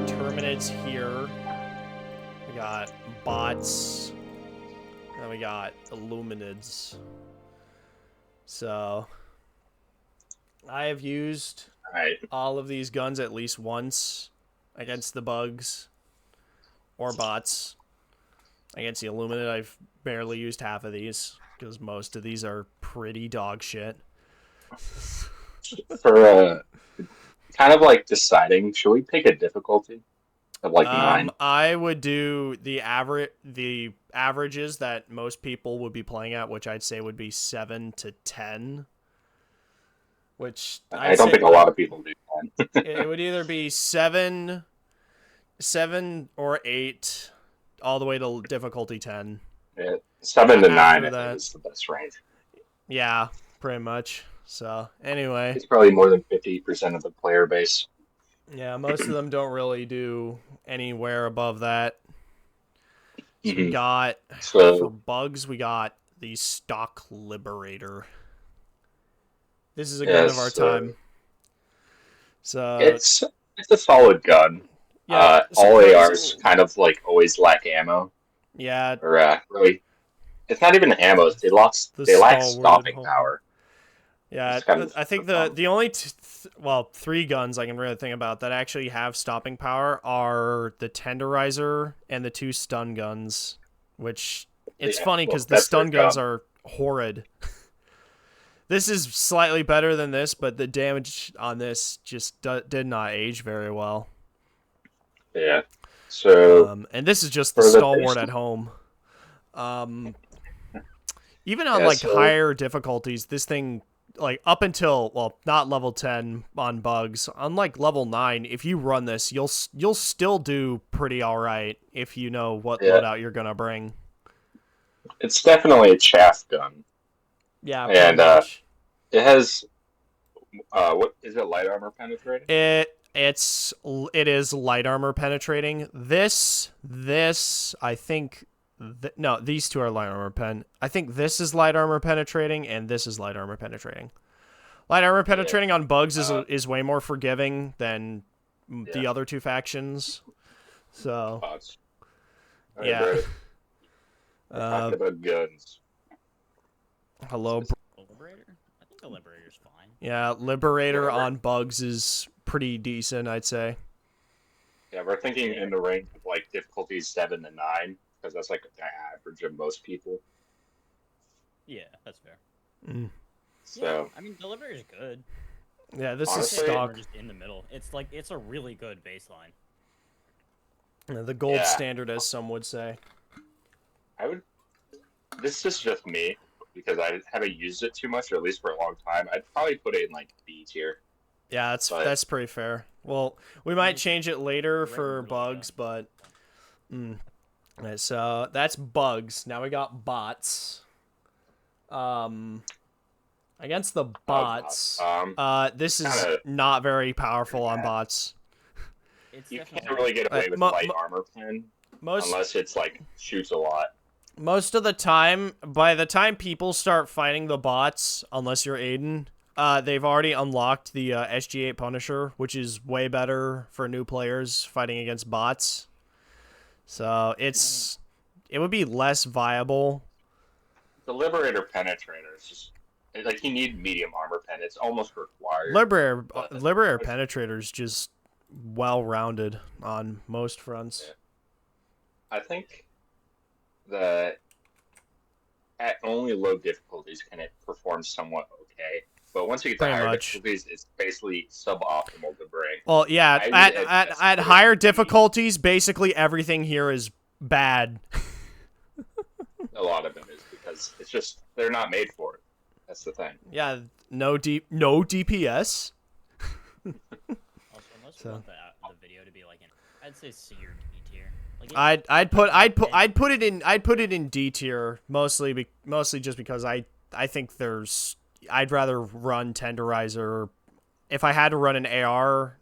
Terminates here. We got bots. And we got Illuminids. So I have used all of these guns at least once against the bugs or bots. Against the Illuminid, I've barely used half of these because most of these are pretty dog shit. For kind of like deciding, should we pick a difficulty of like 9? I would do the averages that most people would be playing at, which I'd say would be 7 to 10. Which I don't think a lot of people do 10. It would either be 7 or 8, all the way to difficulty 10. Yeah, 7 to 9 is the best range. Yeah, pretty much. So, anyway. It's probably more than 50% of the player base. Yeah, most of them don't really do anywhere above that. So we got, for bugs, we got the Stock Liberator. This is a gun of our time. So it's a solid gun. Yeah, all ARs kind of like always lack ammo. Yeah. Or really, it's not even ammo. They lack stopping power. Yeah, I think the only three guns I can really think about that actually have stopping power are the Tenderizer and the 2 stun guns, which it's funny because the stun guns are horrid. This is slightly better than this, but the damage on this just did not age very well. Yeah. So and this is just the stalwart at home. Even on higher difficulties, this thing, like up until not level 10 on bugs, unlike level 9, if you run this, you'll still do pretty all right if you know what loadout you're gonna bring. It's definitely a chaff gun. Yeah, and it has what is it? Light armor penetrating? It is light armor penetrating. This I think. No, these two are light armor pen. I think this is light armor penetrating, and this is light armor penetrating. Light armor penetrating on bugs is way more forgiving than the other two factions. So, yeah. Talking about guns. Hello, Liberator? I think the Liberator's fine. Yeah, Liberator on bugs is pretty decent, I'd say. Yeah, we're thinking in the range of like difficulties 7 to 9. Because that's like the average of most people. Yeah, that's fair. So yeah, I mean, the Liberator is good. Yeah, this is stock. Just in the middle. It's a really good baseline. The gold standard, as some would say. This is just me because I haven't used it too much, or at least for a long time. I'd probably put it in like B tier. Yeah, that's pretty fair. Well, we might change it later for bugs, but. Right, so that's bugs. Now we got bots. Against the bots, this is not very powerful on bots. You can't really get away with light armor pen unless it's like shoots a lot. Most of the time, by the time people start fighting the bots, unless you're Aiden, they've already unlocked the SG8 Punisher, which is way better for new players fighting against bots. So it would be less viable. The Liberator Penetrator is just like you need medium armor pen. It's almost required. Liberator Penetrator is just well-rounded on most fronts. Yeah. I think that at only low difficulties can it perform somewhat okay. But once you get to higher difficulties, it's basically suboptimal to bring. Well, yeah, at higher difficulties, basically everything here is bad. A lot of it is because it's just they're not made for it. That's the thing. Yeah, no DPS. Also, unless you want the video to be like I'd say C or D tier. Like I'd put it in D tier mostly just because I think I'd rather run Tenderizer. If I had to run an AR,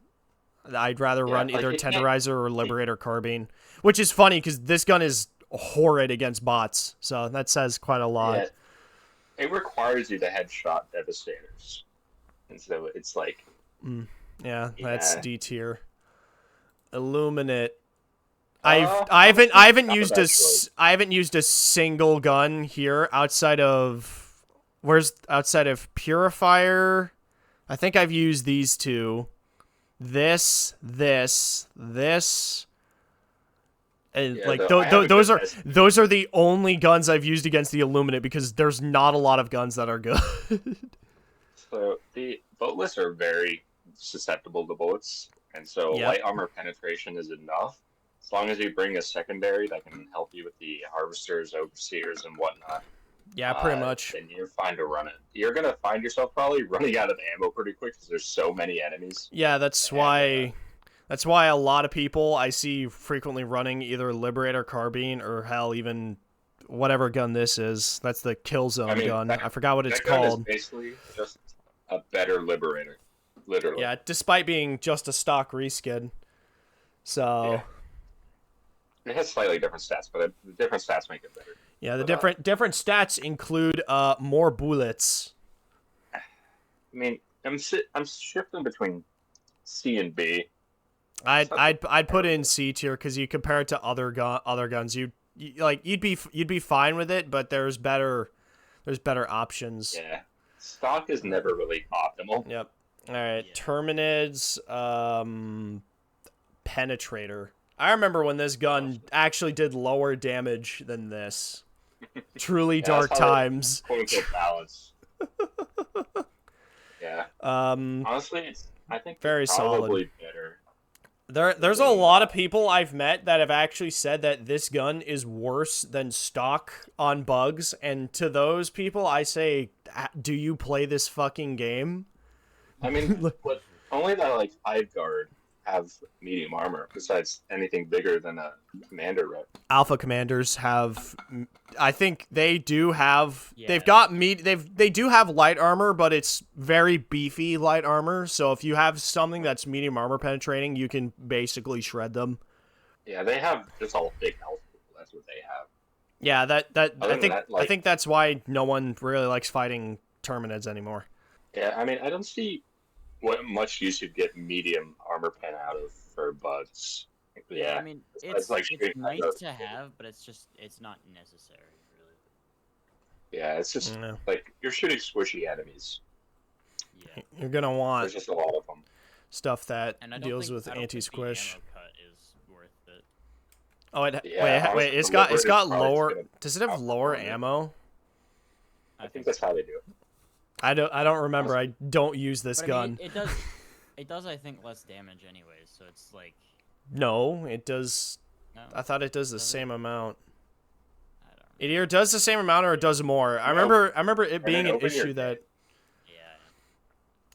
I'd rather run either Tenderizer or Liberator Carbine. Which is funny, because this gun is horrid against bots. So that says quite a lot. Yeah. It requires you to headshot Devastators. and so it's like, that's D tier. Illuminate. I haven't used a single gun here outside of Purifier. I think I've used these two. This, and those are the only guns I've used against the Illuminate because there's not a lot of guns that are good. So the boatless are very susceptible to bullets, and so light armor penetration is enough. As long as you bring a secondary that can help you with the harvesters, overseers, and whatnot. Yeah, pretty much. Then you're fine to run it. You're gonna find yourself probably running out of ammo pretty quick because there's so many enemies. Yeah, that's why a lot of people I see frequently running either Liberator carbine or hell even whatever gun this is. That's the Killzone gun. I forgot what it's called. Gun is basically just a better Liberator, literally. Yeah, despite being just a stock reskin. So. Yeah. It has slightly different stats, but the different stats make it better. Yeah, the different stats include more bullets. I mean, I'm shifting between C and B. I'd put in C tier because you compare it to other guns. You'd be fine with it, but there's better options. Yeah, stock is never really optimal. Yep. All right, yeah. Terminids, Penetrator. I remember when this gun actually did lower damage than this. Truly dark times. Quote-unquote balance. Yeah. Honestly, I think very probably solid. Better. There's a lot of people I've met that have actually said that this gun is worse than stock on bugs, and to those people I say, do you play this fucking game? I mean, only the Hive Guard have medium armor besides anything bigger than a commander rep. Alpha commanders have, I think they do have, they've got they do have light armor, but it's very beefy light armor. So if you have something that's medium armor penetrating, you can basically shred them. Yeah, they have just all big health. That's what they have. Yeah, I think that's why no one really likes fighting Terminids anymore. Yeah, I mean, I don't see what much use you'd get medium armor pen out of for bugs. Yeah, I mean, it's nice to have, but it's not necessary, really. Yeah, it's just you're shooting squishy enemies. Yeah, you're gonna want there's just a lot of them. Stuff that deals with anti-squish. Oh, wait, it's got lower. Does it have lower ammo? I think that's how they do it. I don't remember. I don't use this gun. It does. I think less damage anyways. So it's like. No, it does. No, I thought it does the same amount. I don't know. It either does the same amount or it does more. I remember it being an issue that. Yeah.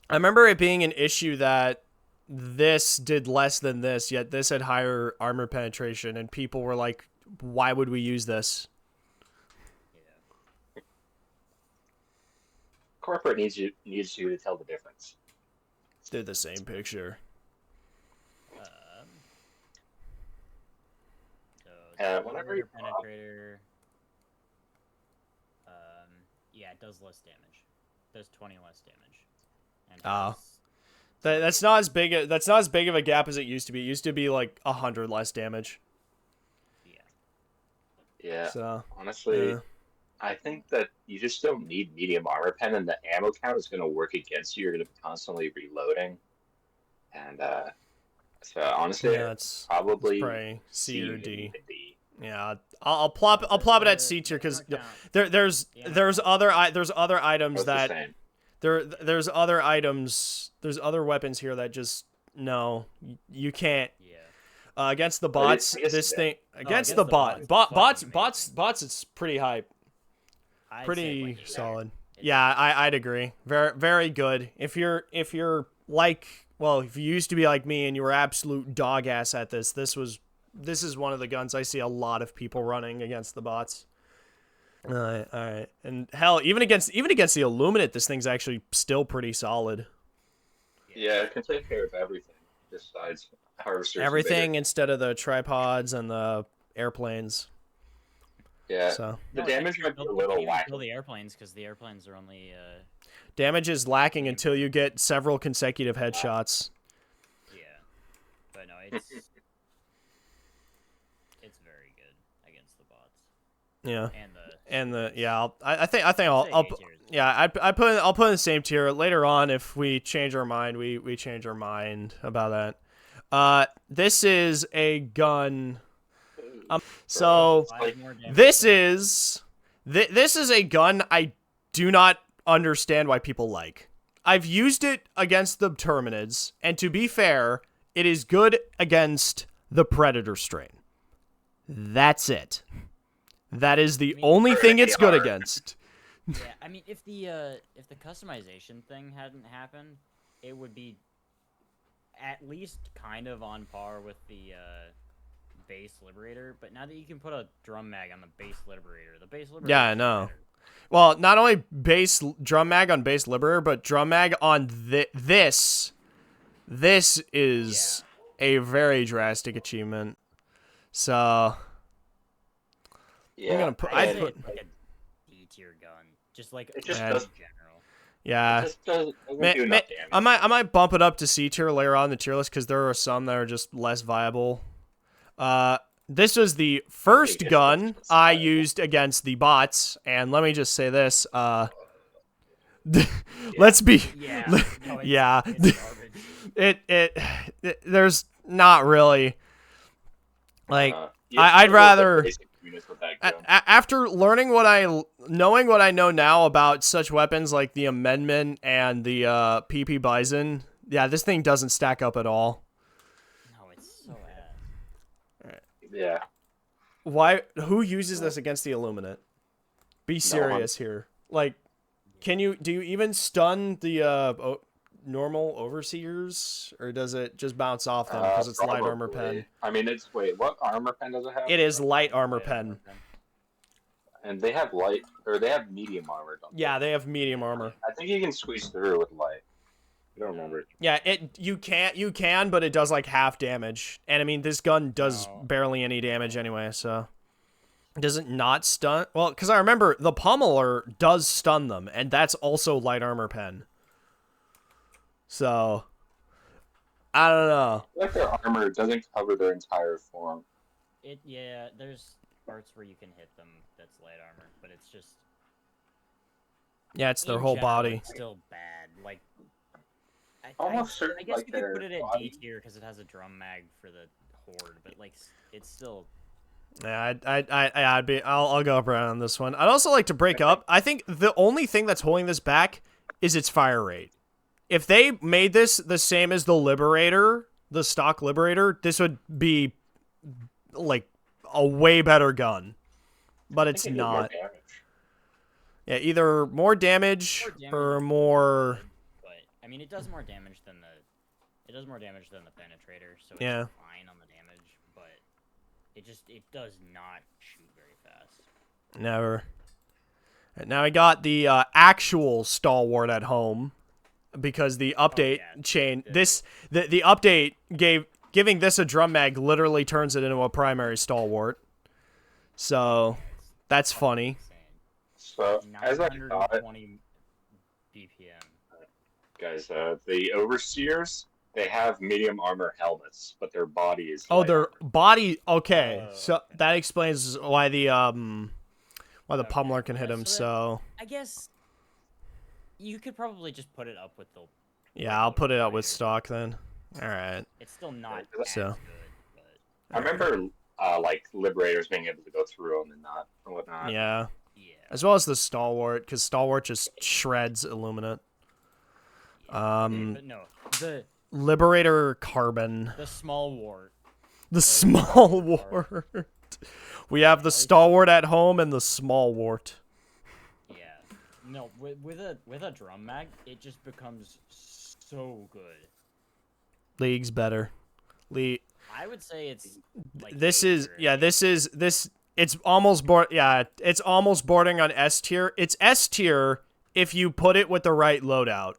I remember it being an issue that this did less than this, yet this had higher armor penetration, and people were like, "Why would we use this?" Corporate needs you to tell the difference. They're the same picture. Whenever you penetrator, yeah, it does less damage. It does 20 less damage. And that's not as big. That's not as big of a gap as it used to be. It used to be like 100 less damage. Yeah. So honestly. Yeah. I think that you just don't need medium armor pen, and the ammo count is going to work against you. You're going to be constantly reloading, and so honestly, it's probably C or D. Yeah, I'll plop it at C tier because there's other items that there's other weapons here that just no, you can't. Yeah. Against the bots, against the bots, it's pretty high. Pretty solid. Yeah, I'd agree. Very, very good. If you're like, well, if you used to be like me and you were absolute dog ass at this is one of the guns I see a lot of people running against the bots. All right. And hell, even against the Illuminate, this thing's actually still pretty solid. Yeah, it can take care of everything besides harvesters. Everything instead of the tripods and the airplanes. Yeah. So the damage might be a little whack. Kill the airplanes because the airplanes are only. Damage is lacking until you get several consecutive headshots. Yeah, but no, it's it's very good against the bots. Yeah. And the yeah. I think I'll put in the same tier later on. If we change our mind, we change our mind about that. This is a gun. So this is a gun I do not understand why people like. I've used it against the Terminids, and to be fair, it is good against the Predator strain. That's it. That is the only thing it's good against. Yeah, I mean, if the customization thing hadn't happened, it would be at least kind of on par with the base Liberator. But now that you can put a drum mag on the base Liberator, yeah, I know. Well, not only base drum mag on base Liberator, but drum mag on this. This is a very drastic achievement. So yeah, I'm gonna put. I put like a D tier gun, just like it just does in general. Yeah, it just doesn't do enough damage. I might bump it up to C tier later on in the tier list because there are some that are just less viable. This was the first gun I used against the bots, and let me just say this. Let's be. Yeah. It there's not really like I'd rather after knowing what I know now about such weapons like the Amendment and the PP Bison. Yeah, this thing doesn't stack up at all. No, it's so bad. Yeah. Why? Who uses this against the Illuminate? Be serious here. Like, do you even stun the normal Overseers, or does it just bounce off them because it's light armor pen? I mean, what armor pen does it have? It is light armor pen. And they have light, or they have medium armor, don't they? Yeah, they have medium armor. I think you can squeeze through with light. I don't remember. Yeah, you can, but it does like half damage. And I mean, this gun does barely any damage anyway, so. Does it not stun? Well, because I remember the Pummeler does stun them, and that's also light armor pen. So, I don't know. I feel like their armor doesn't cover their entire form. There's parts where you can hit them that's light armor, but it's just. Yeah, it's their whole body. It's still bad. Like. I guess you could put it at D tier because it has a drum mag for the Horde, but like it's still. Yeah, I'll go up around on this one. I'd also like to break up. I think the only thing that's holding this back is its fire rate. If they made this the same as the Liberator, the stock Liberator, this would be like a way better gun. But it's not. Yeah, either more damage or more. I mean, it does more damage than the penetrator, so it's yeah. fine on the damage, but it does not shoot very fast. Never. And now I got the actual stalwart at home because the update the update giving this a drum mag literally turns it into a primary stalwart. So that's funny. So as I thought, BPM. Guys, the Overseers, they have medium armor helmets, but their body is their body. Okay, so that explains why the Pummeler can hit him. So I guess you could probably just put it up with the. Yeah, I'll put it up with stock then. All right. It's still not as so. good. But... I remember like Liberators being able to go through them and whatnot. Yeah. As well as the Stalwart, because Stalwart just shreds Illuminate. But no, the Liberator Carbon. The small wart. The small wart. We have the Stalwart at home and the small wart. Yeah. No, with a drum mag, it just becomes so good. League's better. I would say it's like it's almost it's almost bordering on S tier. It's S tier if you put it with the right loadout.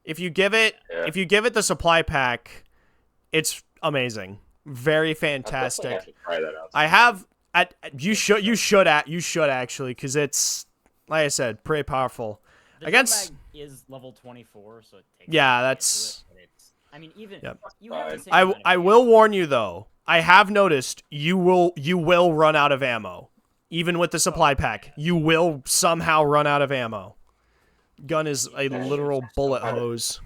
If you give it the supply pack, it's amazing. Very fantastic. I have to try that out. You should actually, because it's, like I said, pretty powerful. The Against drum mag is level 24, so it takes. Yeah, that's. I mean, even Yep. you have the same amount of I will warn you though. I have noticed you will run out of ammo, even with the supply pack. You will somehow run out of ammo. Gun is a literal bullet hose.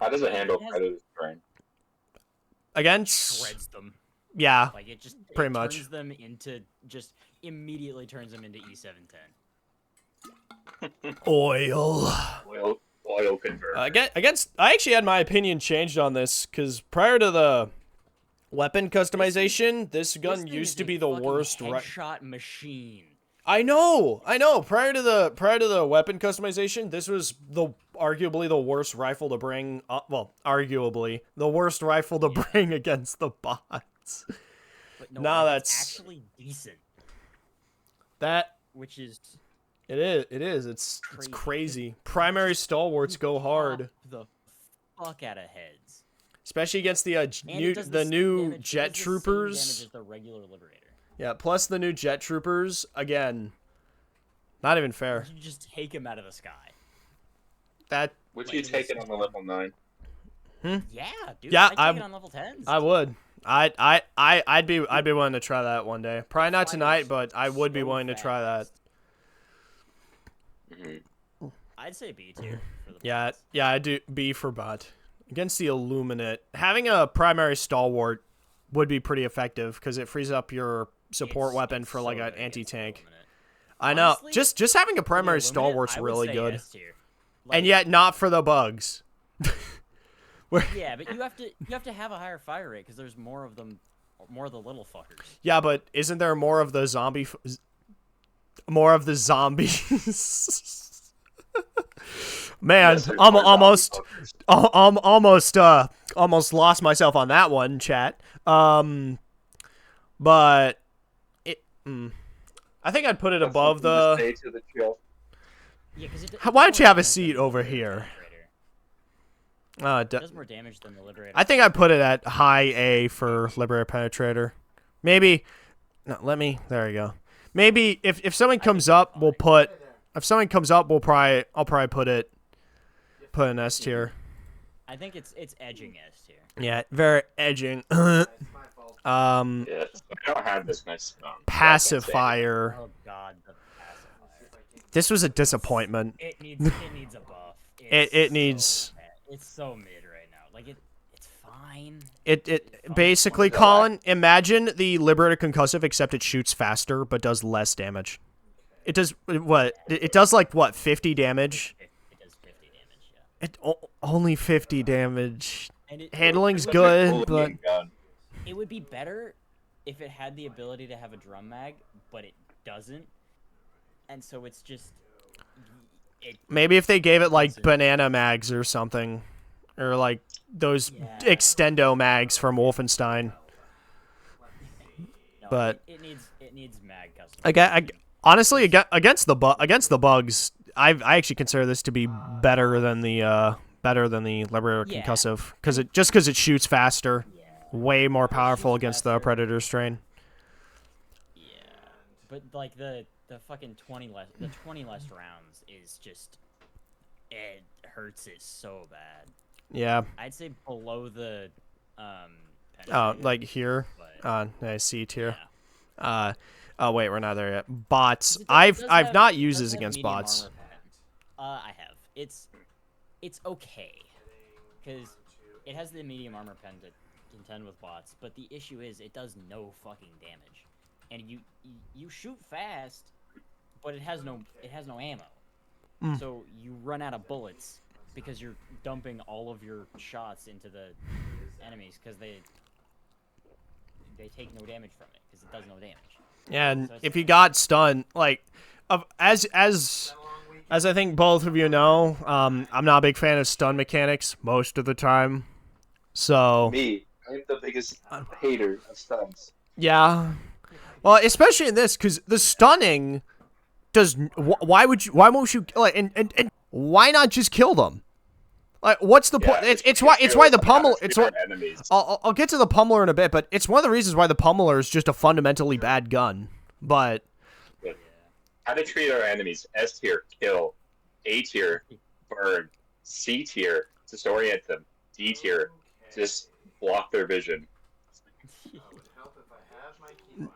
How does it handle predator terrain? Against shreds them. Yeah, Like it pretty much. turns them into immediately turns them into E710. Oil converter. I actually had my opinion changed on this because prior to the weapon customization, this gun used to be the worst. Headshot machine. I know. Prior to the weapon customization, this was arguably the worst rifle to bring. Well, arguably the worst rifle to bring against the bots. But no, now that's actually decent. Which is. It is. It's crazy. Primary stalwarts go hard. The fuck out of heads. Especially against the new jet troopers. Damage as the regular liberator. Yeah, plus the new jet troopers. Again, not even fair. You just take him out of the sky. Would you take it on the level 9? Yeah, dude. Yeah, I'd take it on level 10s. I would. I'd be willing to try that one day. Probably not tonight, but I would be willing to try that. I'd say B tier for the Yeah, bots. I do B for bot. Against the Illuminate, having a primary stalwart would be pretty effective because it frees up your support weapon for like an anti-tank. I know. Honestly, just having a primary stalwart's I would really say good. S tier. And yet not for the bugs. Yeah, but you have to have a higher fire rate because there's more of them, more of the little fuckers. Yeah, but isn't there more of the zombies? Man, Yes, almost lost myself on that one, chat. But it, I think I'd put it above the. Stay to the chill. Yeah, Why don't you have a seat over here? It does more damage than the Liberator. I think I'd put it at high A for Liberator Penetrator. Maybe. No, there you go. Maybe if something comes up, we'll put. If something comes up, I'll probably put an S tier. I think it's edging S tier. Yeah, very edging. Yes, I don't have this nice Pacifier. Oh god, the pacifier. This was a disappointment. It needs a buff. It needs. It's so mid right now. Like it's fine. It basically, Colin, imagine the Liberator Concussive, except it shoots faster but does less damage. It does what? It does like what? 50 damage. It does 50 damage. Yeah. Only 50 damage. And Handling's good, but it would be better if it had the ability to have a drum mag, but it doesn't. And so it's just. Maybe if they gave it like banana mags or something, or like those extendo mags from Wolfenstein. No, but it needs mag custom. Honestly, against the bugs, I actually consider this to be better than the Liberator Concussive because it shoots faster, way more powerful against the Predator strain. Yeah, but like the fucking 20 less rounds is just, it hurts it so bad. Yeah. I'd say below the like here. I see it here. Yeah. Oh wait, we're not there yet. Bots. I've not used this against bots. I have. It's okay because it has the medium armor pen to contend with bots, but the issue is it does no fucking damage, and you shoot fast, but it has no ammo. So you run out of bullets because you're dumping all of your shots into the enemies because they take no damage from it because it does no damage. Yeah, and if you got stunned, like, as I think both of you know, I'm not a big fan of stun mechanics most of the time. So me, I'm the biggest hater of stuns. Yeah, well, especially in this, because the stunning does. Why won't you like and why not just kill them? Like, what's the point? It's why the pummel. It's what I'll get to the pummeler in a bit, but it's one of the reasons why the pummeler is just a fundamentally bad gun But how to treat our enemies: S tier, kill; A tier, burn; C tier, disorient them; D tier, just block their vision.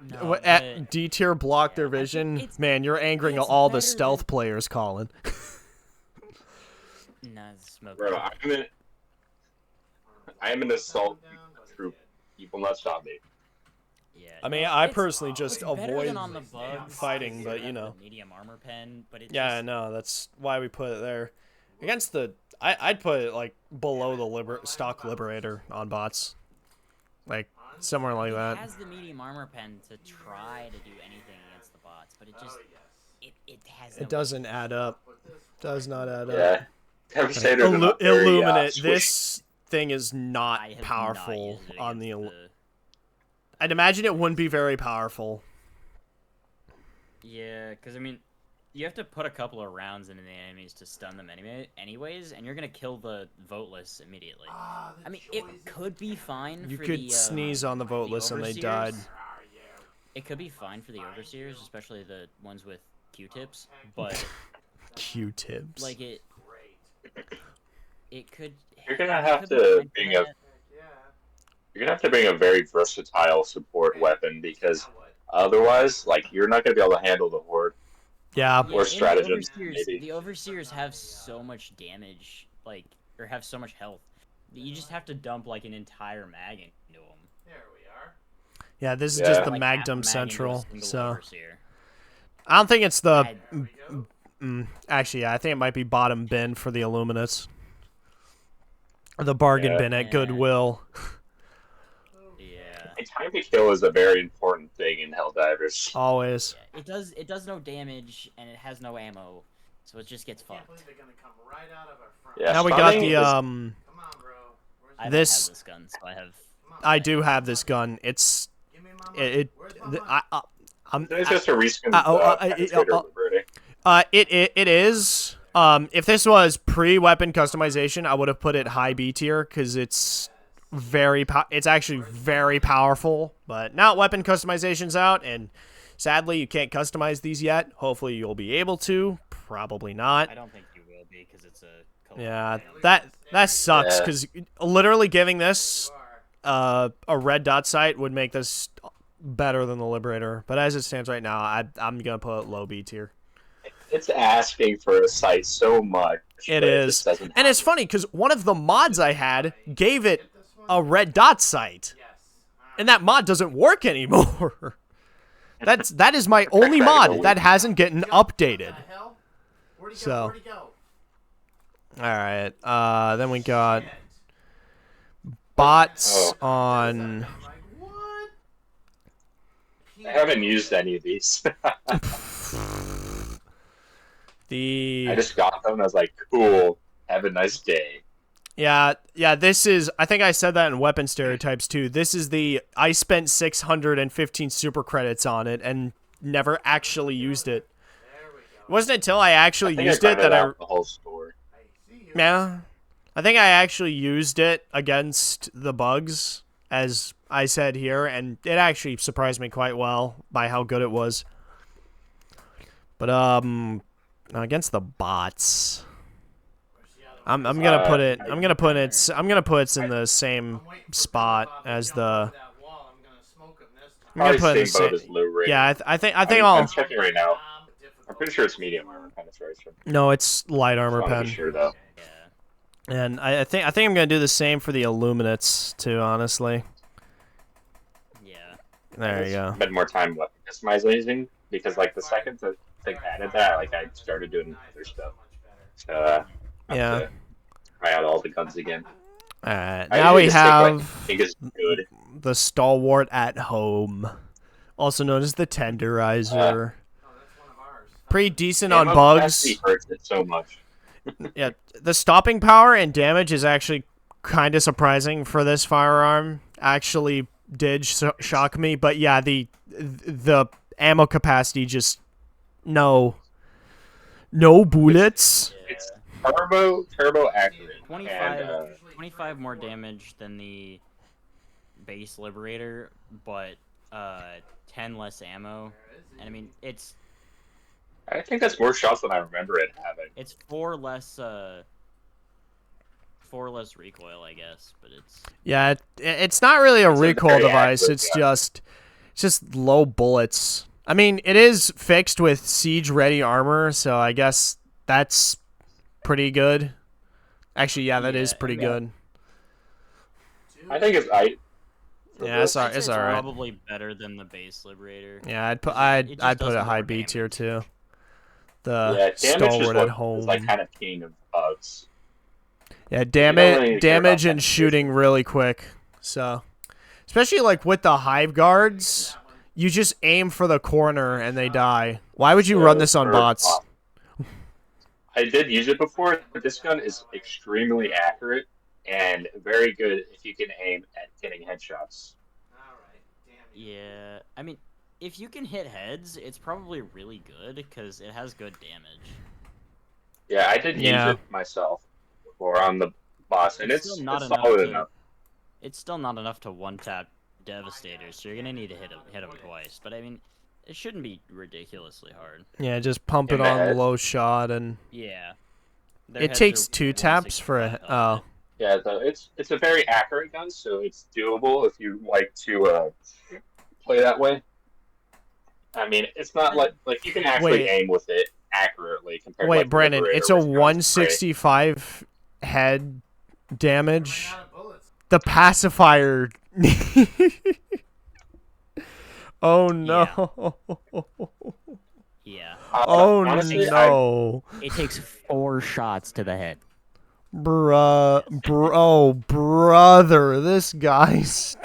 No, at D tier, block their vision. Man, you're angering all the stealth players, Colin. Nah, smoke. Bro, I'm an assault troop. You will not stop me. Yeah, I mean, I personally just avoid on the bugs, fighting, but you know. Medium armor pen, but I know, that's why we put it there. Against the, I'd put it like below the stock liberator on bots, like somewhere like that. It has the medium armor pen to try to do anything against the bots, but it just it has. It doesn't add up. Does not add up. Yeah. Illuminate. This thing is not powerful on the. I'd imagine it wouldn't be very powerful. Yeah, because I mean, you have to put a couple of rounds into the enemies to stun them anyways, and you're gonna kill the voteless immediately. I mean, it could be fine. You for could the, sneeze on the voteless and they died. It could be fine for the overseers, especially the ones with Q-tips, but Q-tips. like it could. You're gonna have to bring a. You're gonna have to bring a very versatile support weapon because otherwise, like, you're not gonna be able to handle the horde. Yeah. Or stratagems, maybe. The overseers have so much damage, like, or have so much health. You just have to dump like an entire mag into them. There we are. Yeah, this is just the like Magnum Central, so overseer. I don't think it's the. Actually, yeah, I think it might be bottom bin for the Illuminates. The bargain bin at Goodwill. And time to kill is a very important thing in Helldivers. Always. Yeah, it does no damage and it has no ammo, so it just gets fucked. Yeah, now we got the Come on, bro. I don't have this gun, so I have. I do have this gun. It's it's just a reskin. It is. If this was pre-weapon customization, I would have put it high B tier because it's it's actually very powerful. But now weapon customization's out, and sadly you can't customize these yet. Hopefully you'll be able to. Probably not. I don't think you will be because it's a. Yeah, that sucks because literally giving this a red dot sight would make this better than the Liberator. But as it stands right now, I'm gonna put low B tier. It's asking for a sight so much. It is, and it's funny because one of the mods I had gave it a red dot sight, and that mod doesn't work anymore. that is my only mod that hasn't gotten updated. So, all right. Then we got bots on. I haven't used any of these. I just got them and I was like, cool, have a nice day. Yeah, this is, I think I said that in Weapon Stereotypes too. This is I spent 615 super credits on it and never actually used it. It wasn't until I actually used it that the whole story. Yeah. I think I actually used it against the bugs, as I said here, and it actually surprised me quite well by how good it was. But against the bots, I'm gonna put it. I'm gonna put it in the same spot as the. I'm gonna put it in the same. Yeah, I think I'm checking right now. I'm pretty sure it's medium armor penetration. No, it's light armor pen. Sure though. And I think I'm gonna do the same for the Illuminates too. Honestly. Yeah. There you go. Spend more time customizing because like the second they added that, like I started doing other stuff. So yeah. Try out all the guns again. All right. Now we have good. The Stalwart at Home, also known as the Tenderizer. Pretty decent on bugs. Hurts it so much. Yeah, the stopping power and damage is actually kind of surprising for this firearm. Actually, did shock me, but yeah, the ammo capacity just no bullets. It's turbo accurate. 25 more damage than the base Liberator, but 10 less ammo, and I mean it's. I think that's more shots than I remember it having. It's 4 less recoil, I guess, but it's. Yeah, it's not really a recoil device. Accurate, It's just low bullets. I mean, it is fixed with siege-ready armor, so I guess that's pretty good. Actually, yeah, that is pretty good. I think it's Yeah, it's all it's right. Probably better than the base Liberator. Yeah, I'd put it high B tier too. The stalwart at home. Is like kind of king of bugs. Yeah, damage and shooting really quick. So, especially like with the hive guards, you just aim for the corner and they die. Why would you run this on bots? I did use it before, but this gun is extremely accurate and very good if you can aim at getting headshots. Yeah, I mean, if you can hit heads, it's probably really good because it has good damage. Yeah, I did use it myself before on the boss, and it's solid enough. It's still not enough to one-tap Devastators, so you're gonna need to hit him twice. But I mean, it shouldn't be ridiculously hard. Yeah, just pump it on low shot and. Yeah. It takes 2 taps for a. Oh. Yeah, it's a very accurate gun, so it's doable if you like to play that way. I mean, it's not like you can actually aim with it accurately compared to Brandon, it's a 165 head damage. The pacifier. Oh no. Yeah. Oh honestly, no. It takes 4 shots to the head. Brother, this guy's.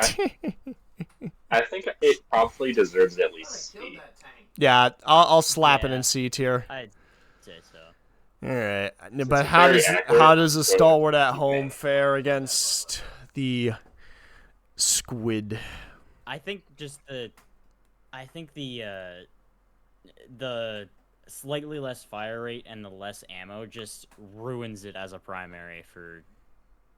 I think it probably deserves at least C. Yeah, I'll slap it in C tier. I'd say so. All right, but how does the stalwart at home fare against the squid? I think the slightly less fire rate and the less ammo just ruins it as a primary for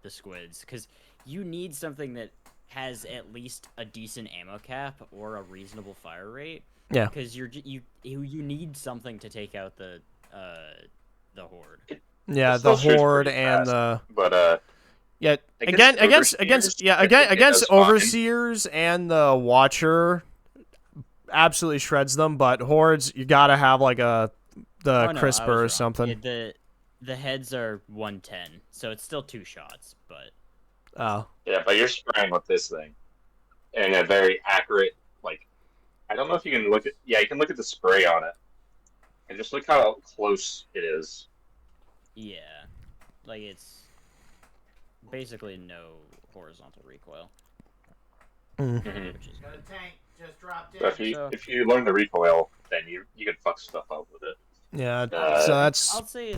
the squids, because you need something that has at least a decent ammo cap or a reasonable fire rate. Yeah. Because you need something to take out the horde. Yeah, the horde and the. But yeah, against overseers and the watcher, absolutely shreds them. But hordes, you gotta have like the crisper or something. Yeah, the heads are 110, so it's still 2 shots, but. Oh. Yeah, but you're spraying with this thing, and a very accurate. Like, I don't know if you can look at. Yeah, you can look at the spray on it, and just look how close it is. Yeah, like it's basically no horizontal recoil. Mm-hmm. Which is good. So if you learn the recoil, then you can fuck stuff up with it. Yeah, so that's. I'll say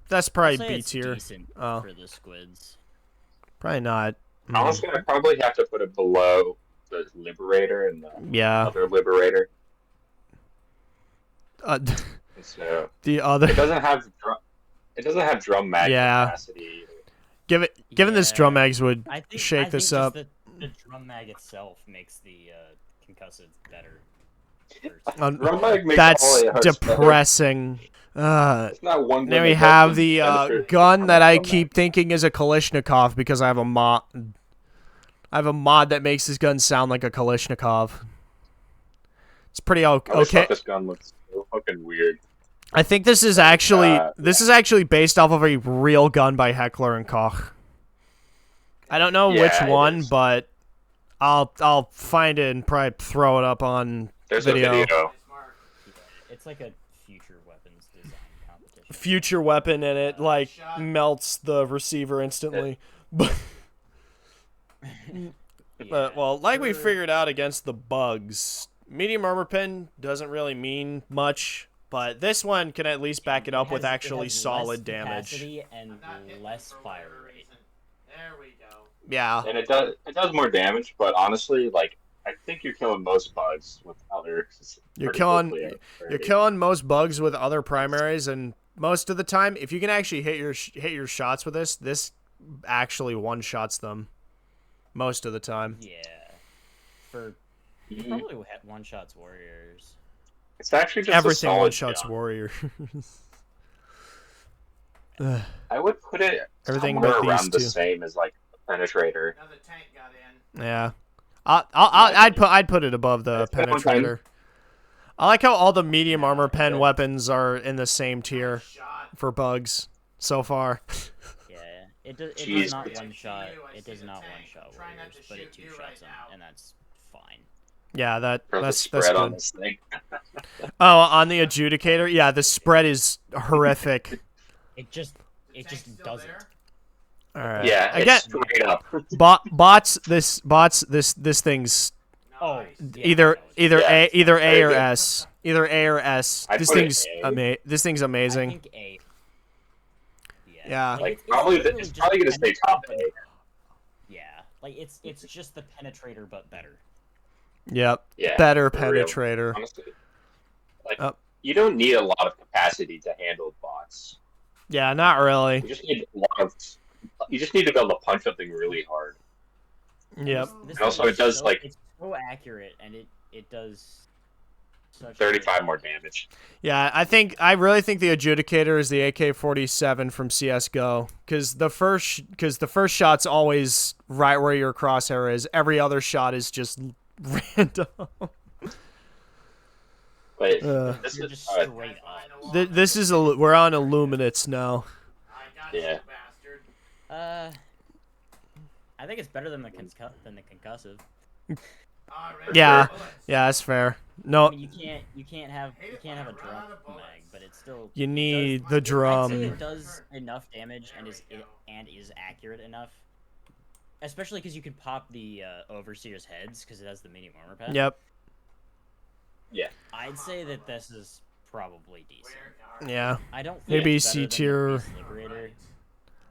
that's probably B tier. For the squids. Probably not. Honestly, I probably have to put it below the Liberator and the other Liberator. So the other. It doesn't have drum mag capacity. Given this drum mags would shake this up. The drum mag itself makes the concussive better. Drum mag makes that's depressing. It's not one. Then we have the gun that I keep thinking is a Kalashnikov because I have a mod. I have a mod that makes this gun sound like a Kalashnikov. It's pretty okay. I thought this gun looks so fucking weird. I think this is actually based off of a real gun by Heckler and Koch. I don't know which one, but I'll find it and probably throw it up on video. A video. It's like a future weapons design competition. Future weapon, and it like melts the receiver instantly. But well, like we figured out against the bugs, medium armor pen doesn't really mean much. But this one can at least back it up with actually solid damage. And less fire rate. There we go. Yeah. And it does more damage, but honestly, like I think you're killing most bugs with other. You're killing most bugs with other primaries, and most of the time, if you can actually hit your shots with this actually one shots them. Most of the time. Yeah. For Probably one-shots warriors. It's actually just everything a solid one-shots jump. warrior. I would put it Everything somewhere but these around the two. same as like a penetrator. Another tank got in. Yeah, I'd put it above the That's penetrator. I like how all the medium armor pen Yeah. weapons are in the same tier Shot. for bugs so far. Yeah, it does Jeez. not I one-shot. see you, I It see does the not tank. one-shot I'm trying not warriors, to but it shoot you two-shots right them, now. and that's fine. Yeah, For the that's spread on good. this thing. Oh, on the adjudicator, yeah, the spread is horrific. It just The tank's just still doesn't. there? All right, Yeah, again, it's straight up. bots. This thing's Oh, Nice. yeah, either that was- either Yeah, A either very A or good. S. Either A or S. I'd This put it thing's A. this thing's I amazing. think A. Yeah. Like it's probably, literally it's just probably gonna stay top penetrator, A. but- Yeah, like it's just the penetrator, but better. Yep. Yeah, Better for real. penetrator. Honestly, like Oh. you don't need a lot of capacity to handle bots. Yeah, not really. You just need a lot of. You just need to be able to punch something really hard. Yep. This And also, thing it does, is so, like- it's so accurate, and it does such 35 more good- damage. Yeah, I really think the adjudicator is the AK-47 from CS:GO because the first shot's always right where your crosshair is. Every other shot is just random. But Uh, this You're is just alright. straight up. This is we're on Illuminates now. I got Yeah. you, bastard. I think it's better than the concussive. Alright, Yeah. bullets. Yeah, that's fair. I No, mean, you can't have a Run drum out of bullets. mag, but it's still you it need does- the I'd say drum. it does enough damage and There is we go. accurate enough. Especially because you can pop the overseer's heads because it has the medium armor pen. Yep. Yeah. I'd say that this is probably decent. Where are Yeah. I don't think Maybe it's better C than the tier. Beast Liberator,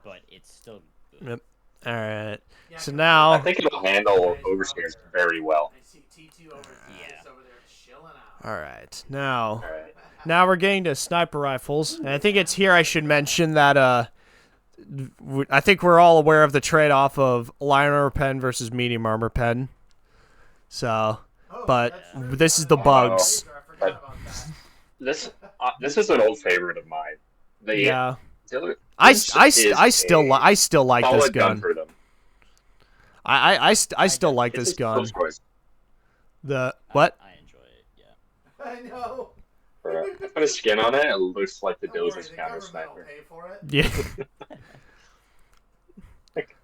but it's still good. Yep. All right. Yeah, So I now- I think it'll handle overseers very well. I see T2 over Yeah. just over there chilling out. All right. Now. All right. Now we're getting to sniper rifles, and I think it's here I should mention that I think we're all aware of the trade-off of light armor pen versus medium armor pen. So, Oh, but that's true. this is the bugs. I forgot about that. This is an old favorite of mine. The Yeah, Tierlist I is still a still like this solid gun. for them. I still like It's this his first gun. choice. The what? I enjoy it. Yeah. I know. I put a skin on it. It looks like the Don't worry, Diligence the counter government will sniper. pay for it. Yeah,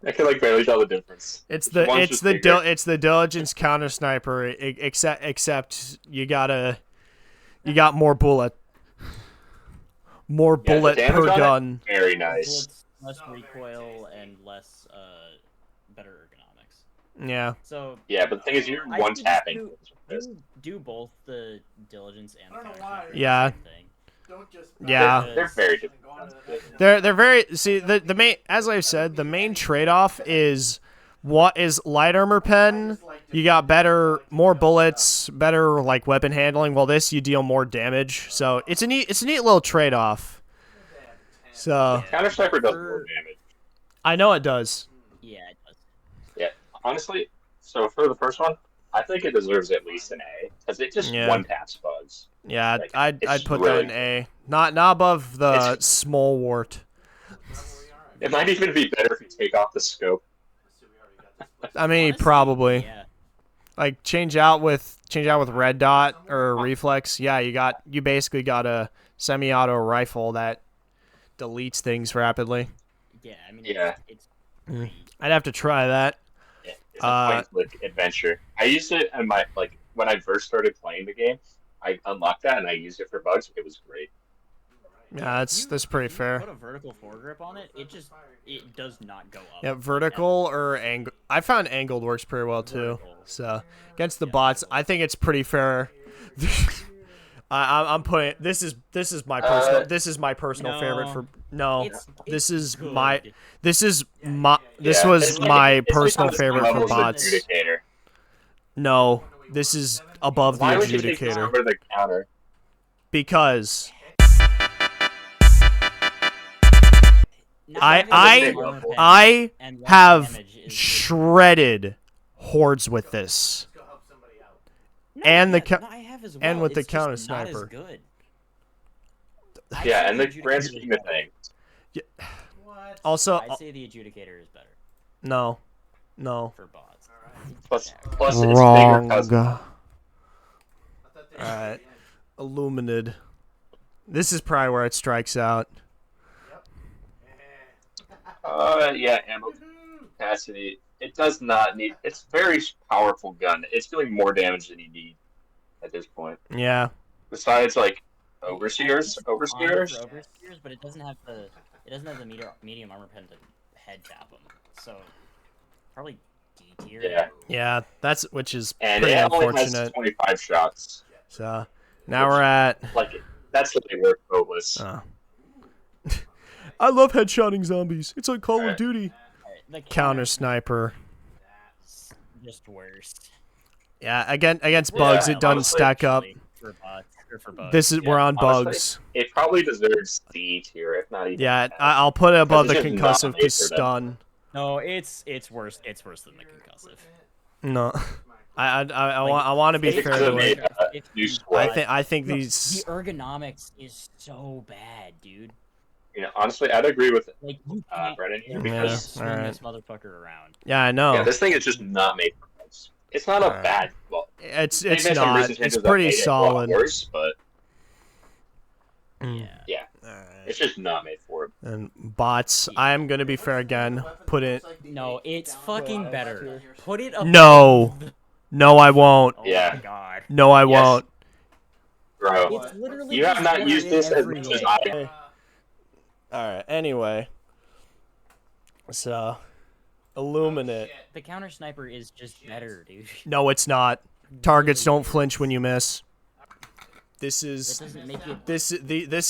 I can like barely tell the difference. it's One's just bigger. it's the diligence counter sniper. Except you got more bullet Yeah, the bullet damage per on it, gun. Very nice. Bullets, less Oh, very recoil tasty. and less better ergonomics. Yeah. So Yeah, but the thing is, you're I one think tapping. do both the diligence and I don't know counter why. sniper Yeah. thing. Don't just Yeah. They're very different. Go on to the next one. They're very the main, as I've said, the main trade-off is what is light armor pen. You got better, more bullets, better like weapon handling. While this, you deal more damage. So it's a neat little trade-off. So Counter sniper does For- more damage. I know it does. Yeah, it does. Yeah, honestly. So for the first one, I think it deserves at least an A because it just Yeah. one taps bugs. Yeah, Like, I'd it's put really that in A. Not above the It's- small wart. It might even be better if you take off the scope. I mean, Honestly, probably. Yeah. Like change out with red dot or reflex. Yeah, you basically got a semi-auto rifle that deletes things rapidly. Yeah, I mean, Yeah. it's Mm. I'd have to try that. Yeah, it's a point-click adventure. I used it in my when I first started playing the game. I unlocked that and I used it for bugs. It was great. Yeah, that's pretty you fair. Put a vertical foregrip on it, it does not go up. Yeah, vertical or angle. I found angled works pretty well too. Vertical. So against the bots, I think it's pretty fair. I'm putting this is my personal No. favorite for no. It's This is good. this was Yeah, my it's like personal on the same favorite level for as the bots. Adjudicator. No, this is above the Why would you take this adjudicator over the counter? because Not I- having I- the armor pen I and less have damage is- shredded hordes with this. Go help somebody out. and yeah, the no, I have as well. and with the It's just counter not sniper. as good. Yeah, I'd and say the grand Adjudicator is scheme of better. things. Yeah. What? Also, I'd say the Adjudicator is better no. for bots. Plus, Yeah. plus it's bigger cousin. Wrong. I thought they were Alright. at the end. Illuminated. This is probably where it strikes out. Yep. Yeah, ammo capacity. It does not need. It's a very powerful gun. It's doing more damage than you need at this point. Yeah. Besides, like It's overseers. fine for overseers, but it doesn't have the medium armor pen to head tap them. So probably D tier. Yeah, Yeah, which is and pretty it only unfortunate. has 25 shots. So now we're at That's what they work boatless. I love headshotting zombies. It's like Call of Duty. The Counter sniper. That's just worst. Yeah, against bugs it doesn't honestly, stack up. For bots, or for bugs. This is we're on honestly, bugs. It probably deserves D tier, if not even. Yeah, F. I'll put it above the Because it's just concussive not made because for them. stun. No, it's worse. It's worse than the concussive. No, I want to be It's fair gonna to make it. a new squad. I think No, these. the ergonomics is so bad, dude. You know, honestly, I'd agree with Like you can't, Brennan here you because can't swing alright. this motherfucker around. Yeah, I know. yeah, this thing is just not made for bugs. It's not a Alright. bad. Well, It's they've had some not. recent It's changes that pretty made it a lot solid. worse, but Mm. Yeah. Alright. it's just not made for it. And bots. I am gonna be fair again. Put it. No, it's fucking better. Put it above. No. No, I won't. Oh Yeah. my god. No, I Yes. won't. Bro, It's literally you have just not one used in this as every much as way. I. All right. Anyway. So, Illuminate. The counter sniper is just better, dude. No, it's not. Targets don't flinch when you miss. This is That doesn't make it. this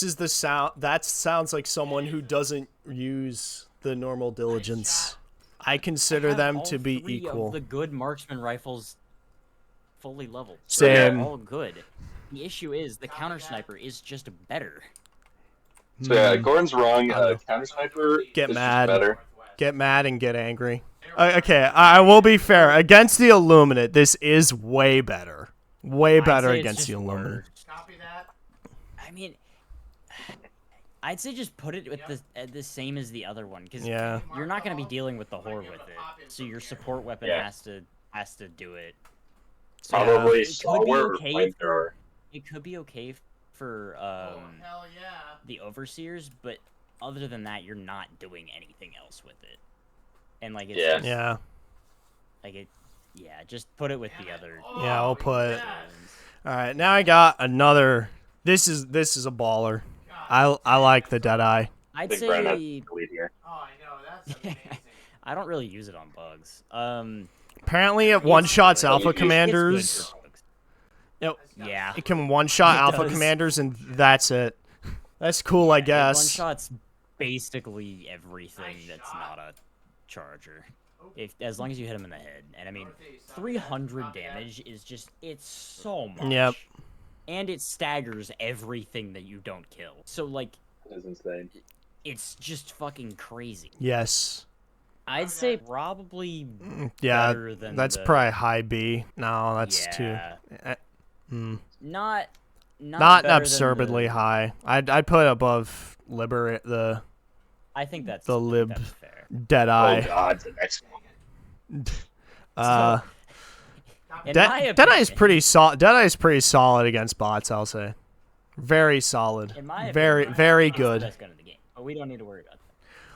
is the sound. That sounds like someone who doesn't use the normal diligence. I consider have them all to be three equal. Of the good marksman rifles fully leveled. Same. They're all good. The issue is the counter sniper is just better. So yeah, Gordon's wrong. I know. Counter sniper Get is mad. just better. Get mad and get angry. Okay, I will be fair. Against the Illuminate, this is way better. Way I'd better say it's against just the Illuminate. worse. Copy that. I mean, I'd say just put it with the same as the other one, because Yeah. you're not going to be dealing with the horde with it. So your support weapon Yeah. has to do it. So Probably it could be stalwart or okay flamethrower. It could be okay for Oh, hell yeah. the overseers, but other than that, you're not doing anything else with it. And like it's Yeah. just, Yeah. like it, yeah, just put it with the other. Yeah, I'll put it. ones. All right, now I got another. This is a baller. I like the Deadeye. I'd I think Brennan has say the lead here. Oh, I know. That's amazing. I don't really use it on bugs. Apparently, it one shots good. alpha It's good commanders. for bugs. Yep. Yeah. It can one shot It alpha does. commanders, and that's it. That's cool, I One guess. shot's basically everything that's not a charger. As long as you hit him in the head, and I mean, 300 damage is just it's so much. Yep. And it staggers everything that you don't kill. So like, That is insane. it's just fucking crazy. Yes. I'd say probably Yeah, better than that's the- probably high B. No, that's yeah. too. Not Not better than absurdly the- high. I'd put it above Liberate the I think that's the lib. That's fair. Deadeye. Oh god, the next one. In my Deadeye is opinion- pretty solid. Deadeye is pretty solid against bots. I'll say, very solid. In my Very opinion, very it's the good. best gun in the game, but we don't need to worry about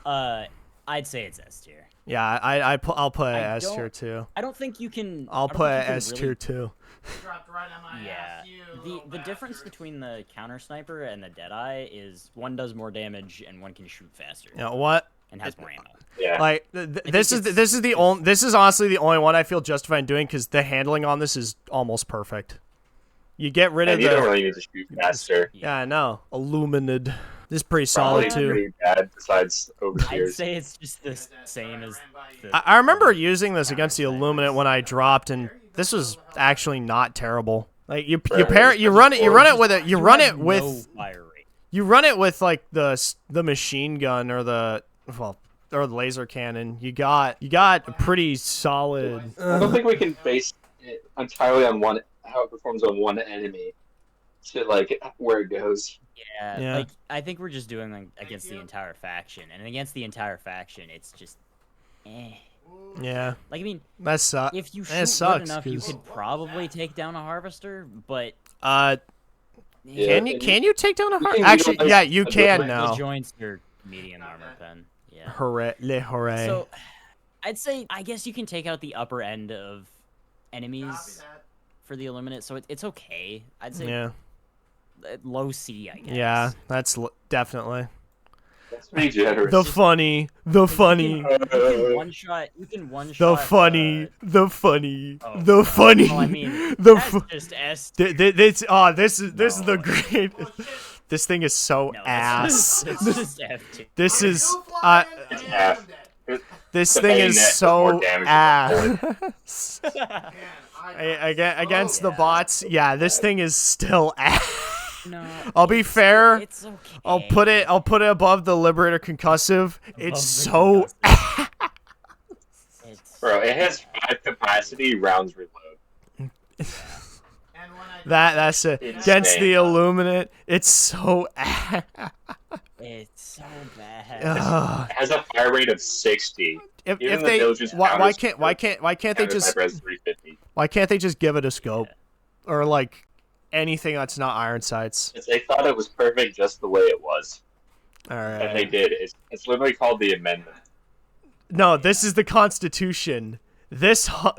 that. I'd say it's S tier. Yeah, I'll put it I S tier don't- too. I don't think you can. I'll I don't put think it you can S really- tier too. Dropped right on my Yeah. ass, you little The difference bastard. between the counter sniper and the Deadeye is one does more damage and one can shoot faster You know what? and has more ammo. Yeah. Like this is it's- this is the only this is honestly the only one I feel justified in doing because the handling on this is almost perfect. You get rid of and you the don't really need to shoot faster. yeah I know Illuminated. This is pretty solid Probably too. pretty bad besides I'd overseers. say it's just the same as the. I remember using this against the Illuminate when I dropped, and this was actually not terrible. Like you pair it, you run it with it, you run it with no fire rate. you run it with like the machine gun or the or the laser cannon. You got a pretty solid. I don't think we can base it entirely on one how it performs on one enemy to like where it goes. Yeah, like I think we're just doing like against the entire faction, and against the entire faction, it's just, Yeah. Like I mean, that sucks. if you It shoot sucks, good enough, you could probably take down a harvester, but Yeah, can you take down a you harvester? can Actually, utilize yeah, you a can good- now. the joints are medium armor pen. Yeah. Hooray. So, I'd say I guess you can take out the upper end of enemies Copy that. for the Illuminate, so it's okay. I'd say Yeah. low C, I guess. Yeah, that's definitely. Let's be generous. The funny. You can one shot. You can one shot. The funny. Oh, Well, I mean, that's just S. this is the No. great. This thing is so No, ass. It's just F2. This is Two fly in, It's and half. I'm dead. this The thing bayonet is does so more damage than the ass. Man, I Against the yeah. bots, yeah, this thing is still ass. No, I'll be fair. It's okay. I'll put it above the Liberator Concussive. It's Above the so Concussive. It's Bro, it has 5 capacity rounds reload. And when I that's it. Insane. Against the Illuminate, it's so ass. It's so bad. Ugh. It has a fire rate of 60. If Even the they diligence why counters- can't they Counter just sniper has 350. why can't they just give it a scope or like anything that's not iron sights? Because they thought it was perfect just the way it was. All And they right. did. It's literally called the amendment. No, this is the Constitution. This Yeah.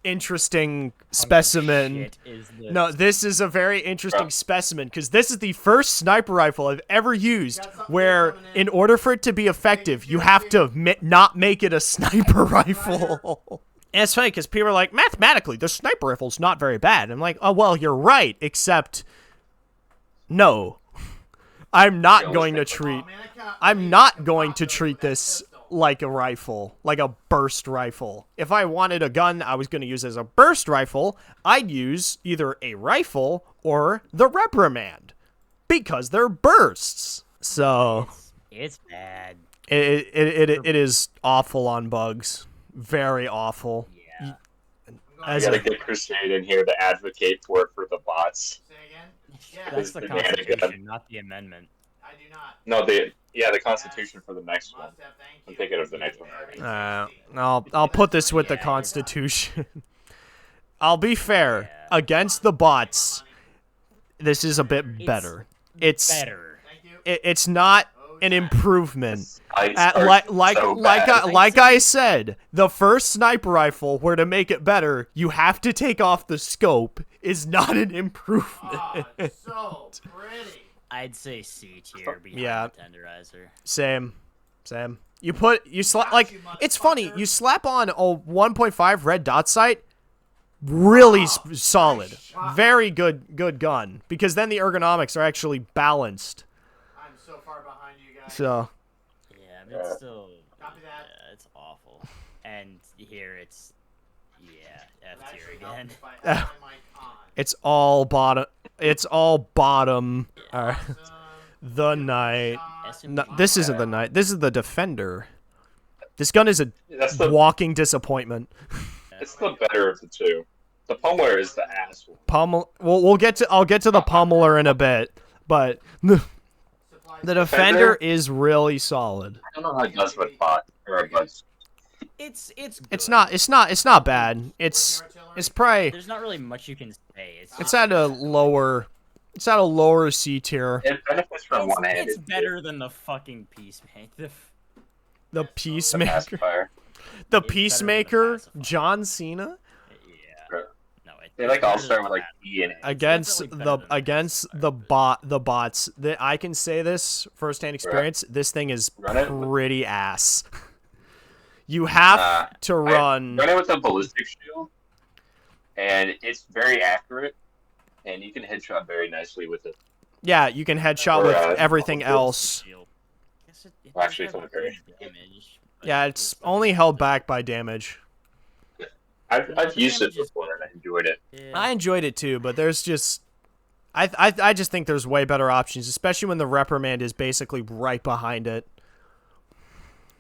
interesting specimen. Shit is the... No, this is a very interesting specimen because this is the first sniper rifle I've ever used where, in order for it to be effective, you have to not make it a sniper rifle. And it's funny because people are like, mathematically, the sniper rifle's not very bad. I'm like, oh, well, you're right, except no. I'm not going to treat... I'm not going to treat this like a rifle, like a burst rifle. If I wanted a gun I was going to use as a burst rifle, I'd use either a rifle or the reprimand because they're bursts. So It's bad. it is awful on bugs, very awful. Yeah. I As gotta a- get Crusade in here to advocate for it for the bots. Say again? Yeah, That's the the banana gun. Constitution, not the amendment. I do not. No, the Constitution for the next one. Must have, thank I'm you. thinking of the next one already. I'll put this with the Yeah. Constitution. I'll be fair, Yeah. against the bots, this is a bit better. It's Better. Thank you. it's not Oh, an yeah. improvement. Spikes At, are like so bad. I said, the first sniper rifle, where to make it better, you have to take off the scope, is not an improvement. Oh, it's so pretty. I'd say C tier behind Yeah. the tenderizer. Same. You slap like it's funny. You slap on a 1.5 red dot sight, really solid, very good gun because then the ergonomics are actually balanced. I'm so far behind you guys. So Yeah, but it's still... Copy that. Yeah, it's awful. And here it's... Yeah, F That tier should help again. if I have my mic on. it's all bottom. It's all bottom. All right. Awesome. The knight. SMG. No, this isn't the knight. This is the defender. This gun is a That's the walking disappointment. it's the better of the two. The pummeler is the ass one. Pummel. I'll get to the pummeler in a bit, but the Supplies. defender is really solid. I don't know how it does with bot or bugs. It's good. It's not bad. It's probably There's not really much you can say. it's at a lower C tier. It benefits from one hand. It's better than the fucking Peacemaker. The Peacemaker. Pacifier. The It's better than the Peacemaker. pacifier. John Cena Yeah. No, They like all start with like E and A. against definitely the better than the bots. That I can say this firsthand experience. This thing is Run it. pretty ass. You have to run. Run it with a ballistic shield, and it's very accurate, and you can headshot very nicely with it. Yeah, you can headshot with everything else. Shield. Guess it Well, actually, does have it's okay. good damage, but Yeah, it's only held back by damage. I've used it damage is before, and I enjoyed it. Yeah. I enjoyed it too, but there's just I just think there's way better options, especially when the reprimand is basically right behind it.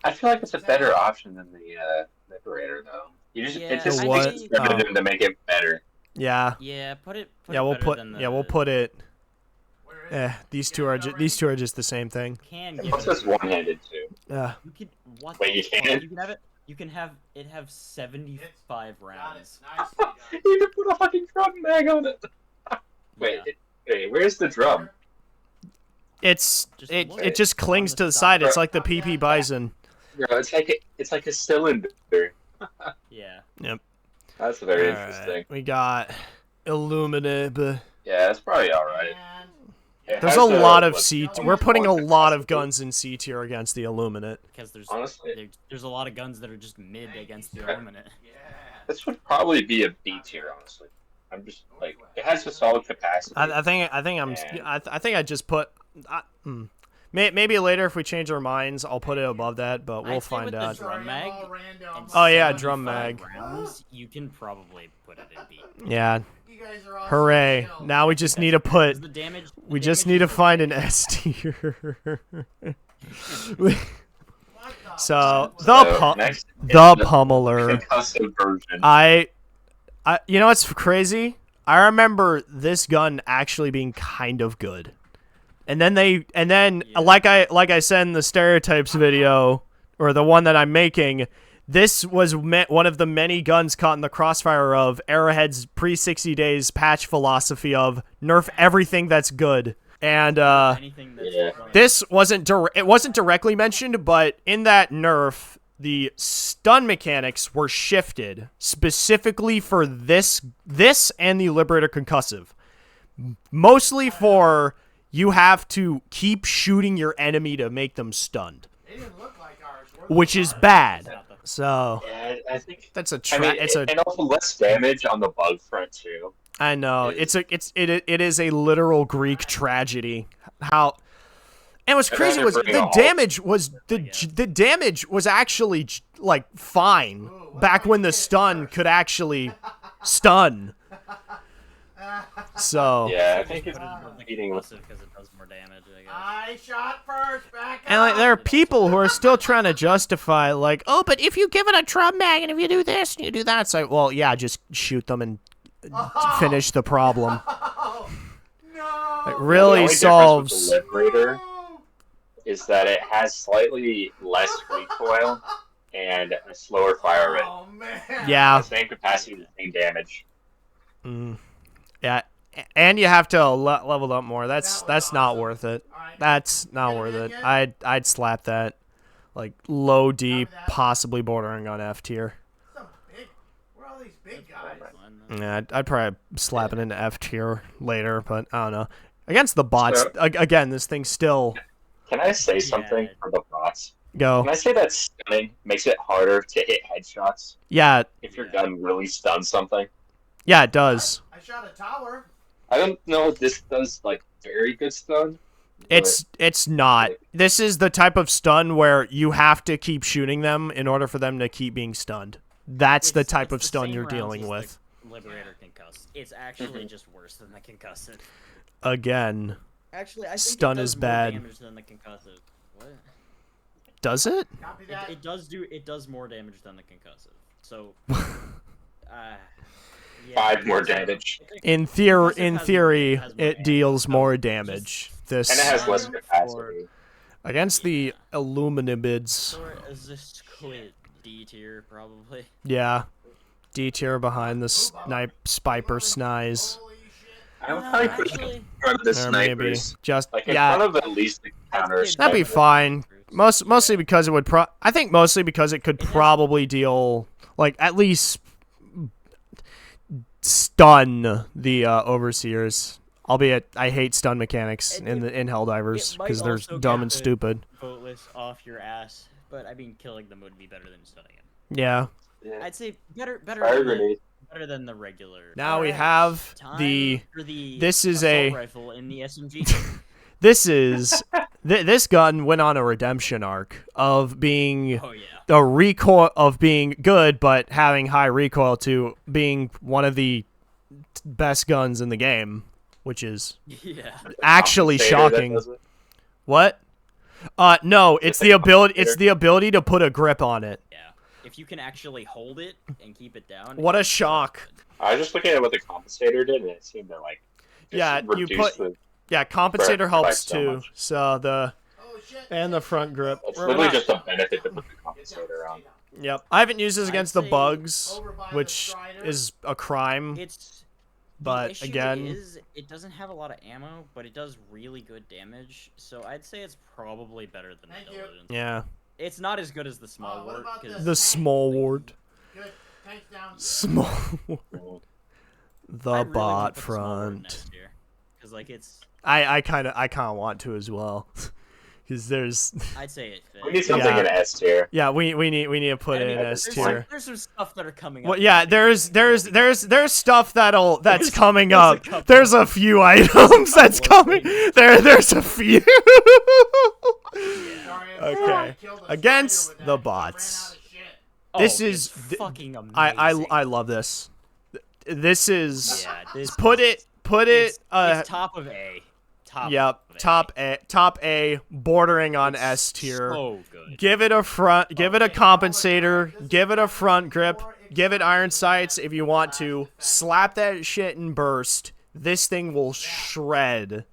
I feel like it's a better option than the Liberator, though. You just Yeah, it just The what? takes them to make it better. Yeah. Yeah, put it We'll better put than we'll put it. Where is it? These two are just the same thing. Can give What's it this one-handed too? Yeah. You can what? Wait, you the fuck? can? You can have it. You can have it have 75 Got it. rounds. Nicely done. You even put a fucking drum mag on it. Wait, Yeah. wait, where's the drum? It look just clings to the side. It's like the PP Bison. Bro, it's like a cylinder. Yeah. Yep. That's very All right. interesting. We got Illuminate. Yeah, that's probably alright. And There's a lot of C. We're putting a lot of guns in C tier against the Illuminate. Because Honestly, there's a lot of guns that are just mid against the Yeah. Illuminate. yeah. this would probably be a B tier, honestly. I'm just like it has a solid capacity. I think I just put. Maybe later if we change our minds, I'll put it above that, but we'll I'd say find with the out. drum mag and Oh, yeah, 75 drum mag. rounds, you can probably put it in B. Yeah. You guys are all Hooray! so chill. Now we just need to put. 'Cause the damage. We just need to find an S tier. What the So fuck? Next is the pummeler. concussive version. I you know what's crazy? I remember this gun actually being kind of good. And then Yeah. like I said in the stereotypes video, or the one that I'm making, this was one of the many guns caught in the crossfire of Arrowhead's pre-60 days patch philosophy of nerf everything that's good. And Anything that's Yeah. this wasn't it wasn't directly mentioned, but in that nerf, the stun mechanics were shifted specifically for this and the Liberator Concussive. Mostly for you have to keep shooting your enemy to make them stunned, They didn't look like ours. We're the which is ones. bad. So Yeah, I think. that's a I mean, it's a and also less damage on the bug front too. I know it is a literal Greek tragedy. How and what's crazy then was they're the bringing damage was the damage was actually like fine back when the stun could actually stun. So Yeah, I think it's Put it in the beating with. concussive because it does more damage, I guess. I shot first. Back and like up. there are people who are still trying to justify like, oh, but if you give it a drum mag and if you do this and you do that, it's like, well, yeah, just shoot them and finish the problem. Oh, no. It The really only difference solves. with the Liberator is that it has slightly less recoil and a slower fire rate. Oh man. Yeah. The same capacity, the same damage. Yeah, and you have to level up more. That was That's not awesome. worth it. All right. That's not Get it worth in it. yet? I'd slap that, like low D, Copy that. possibly bordering on F tier. Some big. Where are all these big guys? Yeah, I'd probably slap it into F tier later, but I don't know. Against the bots, So- again, this thing still Can I say something Yeah. for the bots? go. Can I say that stunning makes it harder to hit headshots Yeah, if your Yeah. gun really stuns something? yeah, it does. I shot a tower. I don't know if this does like very good stun. It's not. This is the type of stun where you have to keep shooting them in order for them to keep being stunned. That's the type of the stun same you're rounds dealing as the with. Liberator concuss. It's actually just worse than the concussive. Again, Actually, I think Stun it does is more bad. damage than the concussive. What? does it? Copy that. It does more damage than the concussive. So, yeah, 5 more concussive- damage. In Concussive theory, has more it deals more damage. damage. This And it has less For- capacity. against the Illuminibids. So is this squid D tier probably? Yeah, D tier behind the Spiper Snize. Holy shit. I would probably put it Actually, in front of the Or maybe snipers. just Like in yeah. front of at least the counter. That'd be sniper. fine. Mostly because it would I think mostly because it could probably deal like at least stun the overseers. Albeit I hate stun mechanics in Helldivers it might because they're also dumb get and the- stupid. voteless off your ass, but I mean, killing them would be better than stunning them. Yeah. Yeah. I'd say better Fire grenade. better than the regular. Now we Alright, have time the for the this is assault a- rifle in the SMG. this is this gun went on a redemption arc of being Oh yeah. a recoil of being good but having high recoil to being one of the best guns in the game, which is Yeah. actually Compensator that shocking. does it. What? No, it's It's the a ability. compensator. It's the ability to put a grip on it. Yeah. if you can actually hold it and keep it down. What a shock! I was just looking at what the compensator did, and it seemed to like reduce the compensator helps so too. much. So the Oh, shit. and the front grip. It's literally just a benefit to put the compensator on. Yep, I haven't used this against the say bugs, over by the which Strider. is a crime. It's the But issue again, is it doesn't have a lot of ammo, but it does really good damage. So I'd say it's probably better than Thank you. Intelligence. yeah, It's not as good as the small what wart. about 'Cause the small ward, Good. Tanks down. small ward. The I really bot wanna put the small wart in front. S tier, 'cause like it's. I kind of want to as well, because there's I'd say it fits. We need something in S tier. yeah we need to put I it mean, in S there's tier. There's some stuff that are coming up. Well, yeah, there's stuff that's There's- coming there's a up. couple. There's a few items that's couple of coming. There's a few. Sorry, I'm Okay. sorry I killed a Against spider with the that. I bots. ran out of shit. This Oh, is it's th- fucking amazing. I love this. This is Yeah, this put it it's top of A. yep, top A, bordering on It's S tier. So good. Give it a front, give it a compensator, give it a front grip, give it iron sights if you want to. Slap that shit and burst. This thing will shred.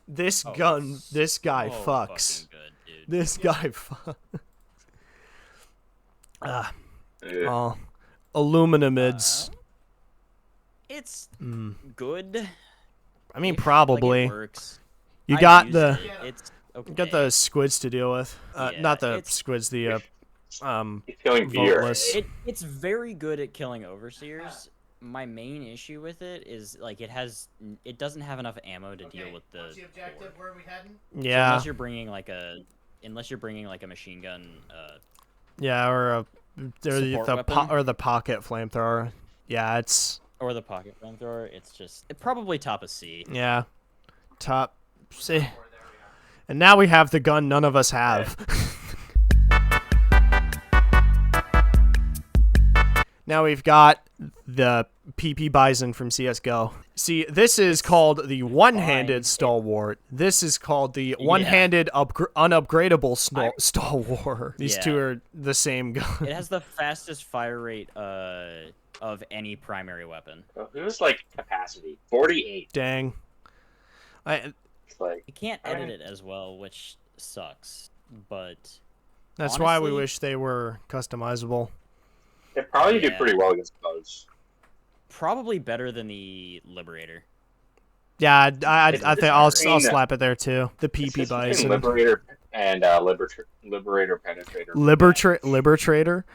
This gun, it's this guy so fucks. fucking good, dude. This guy fucks. Oh, aluminamids. It's Mm. good. I mean, Like, probably. it works. You I got used the it. It's okay. got the squids to deal with. Yeah, Not the it's- squids. The It's killing beer. voteless. It's very good at killing overseers. My main issue with it is like it doesn't have enough ammo to deal with the. What's the objective? Where are we heading? So Yeah, unless you're bringing like a machine gun. yeah, or Support the weapon? the pocket flamethrower. Yeah, it's Or the pocket flamethrower, it's probably top of C. yeah, top. See, Or there we are. and now we have the gun none of us have. Now we've got the PP Bison from CS:GO. See, this is called the one-handed fine. stalwart. This is called the one-handed unupgradable stalwart. These Yeah. two are the same gun. It has the fastest fire rate of any primary weapon. It was like capacity 48. Dang. It's like You can't edit it as well, which sucks. But That's why we honestly- wish they were customizable. it probably did Yeah. pretty well against bugs. probably better than the Liberator. Yeah, I It's think I'll between- slap it there too. The It's PP just between Bison. Liberator and Liberator Penetrator. Liberator.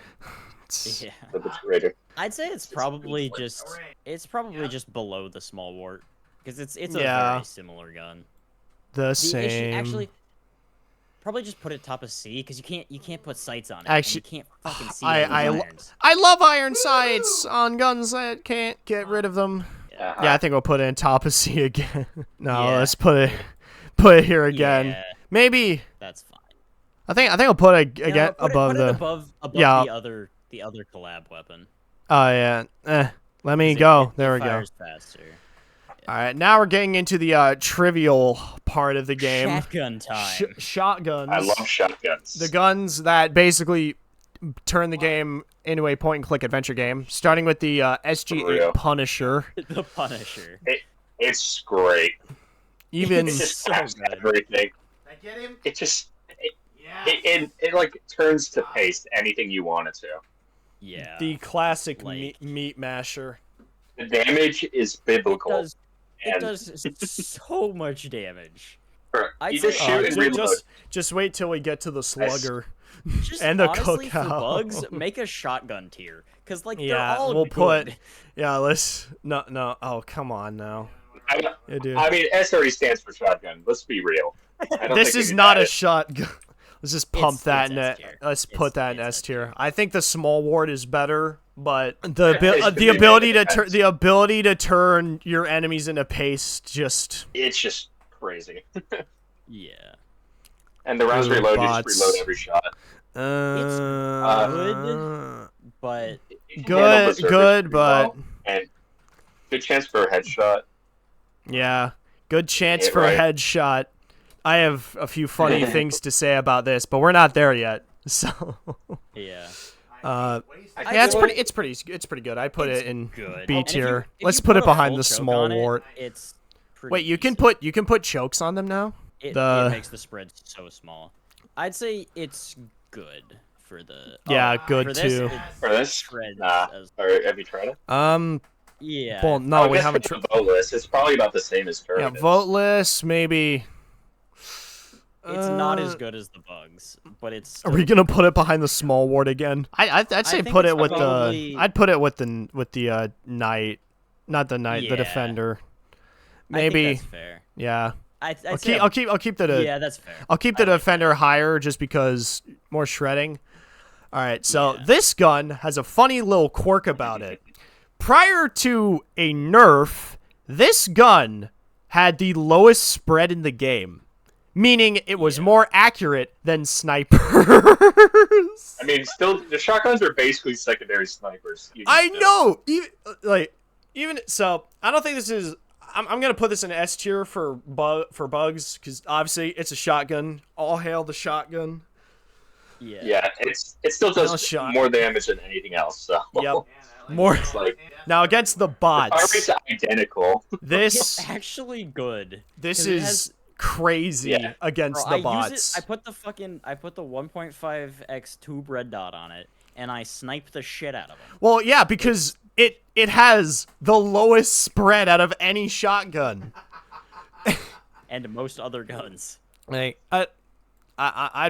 Yeah. Liberator. I'd say it's probably Hooray. just below the small wart because it's a Yeah. very similar gun. The The same. issue, actually, probably just put it top of C because you can't put sights on it. Actually, and you can't fucking see I- any I- irons. I love iron sights on guns that can't get rid of them. Uh-huh. Yeah, I think we'll put it in top of C again. No, Yeah. let's put it here again. Yeah, Maybe. that's fine. I think I'll put it No, again put above it the. above Yeah. the other collab weapon. Oh yeah. Let me 'Cause go. it There we go. fires faster. All right, now we're getting into the trivial part of the game. Shotgun time. Shotguns. I love shotguns. The guns that basically turn the game into a point-and-click adventure game, starting with the For real. SG-8 Punisher. The Punisher. It's great. Even It just so taps good. everything. Did I get him? It just Yeah. it like turns to paste anything you want it to. Yeah. the classic Like- meat masher. The damage is biblical. It and does so much damage. you I'd just say- shoot and reload. Just wait till we get to the slugger. Just And the honestly, for cookout. bugs, make a shotgun tier, cause like Yeah, they're all we'll good. put- Yeah, let's no. Oh, come on now. Yeah, dude. I mean, S already stands for shotgun. Let's be real. I don't This think we is can not add a it. shotgun. Let's just pump It's that in S it. tier. Let's It's- put that in it's S S tier. tier. I think the small ward is better, but Yeah, the it's the good. ability to It's- the ability to turn your enemies into paste just It's just crazy. Yeah. And the rounds Ooh, reload, you bots. just reload every shot. good. But You can handle berserkers good, pretty but well, and good chance for a headshot. yeah, good chance Yeah, for right. a headshot. I have a few funny things to say about this, but we're not there yet. So yeah. Yeah, it's pretty good. I put it in good. B tier. If Let's you put it a behind full the choke small on it, wart. It's pretty Wait, you can decent. put chokes on them now? It makes the spread so small. I'd say it's good for the. Yeah, good for this, too. For this, spreads nah. as- Or have you tried it? Yeah. Well, no, we haven't. The vote list. It's probably about the same as Yeah, Terminus. voteless maybe. It's not as good as the bugs, but it's. Are we gonna put it behind the small ward again? I'd say think put it's it with probably- the. I'd put it with the knight, not the knight, the Yeah. defender. I Maybe. think that's fair. Yeah. I'd I'll say keep the. Yeah, that's fair. I'll keep the I like defender higher just because more shredding. All right, so Yeah. this gun has a funny little quirk about it. Prior to a nerf, this gun had the lowest spread in the game, meaning it was more accurate than snipers. I mean, still, the shotguns are basically secondary snipers. I know. Even so, I don't think this is. I'm gonna put this in S tier for bugs because obviously it's a shotgun. All hail the shotgun. Yeah. Yeah, it still does shot. more damage than anything else. So Yep. More it's like now against the fire bots. rate's identical. This It's actually good. this 'cause it is has- crazy Yeah. against Bro, the I bots. use it. I put the 1.5x tube red dot on it, and I snipe the shit out of them. Well, yeah, because it has the lowest spread out of any shotgun. And most other guns. Like I'll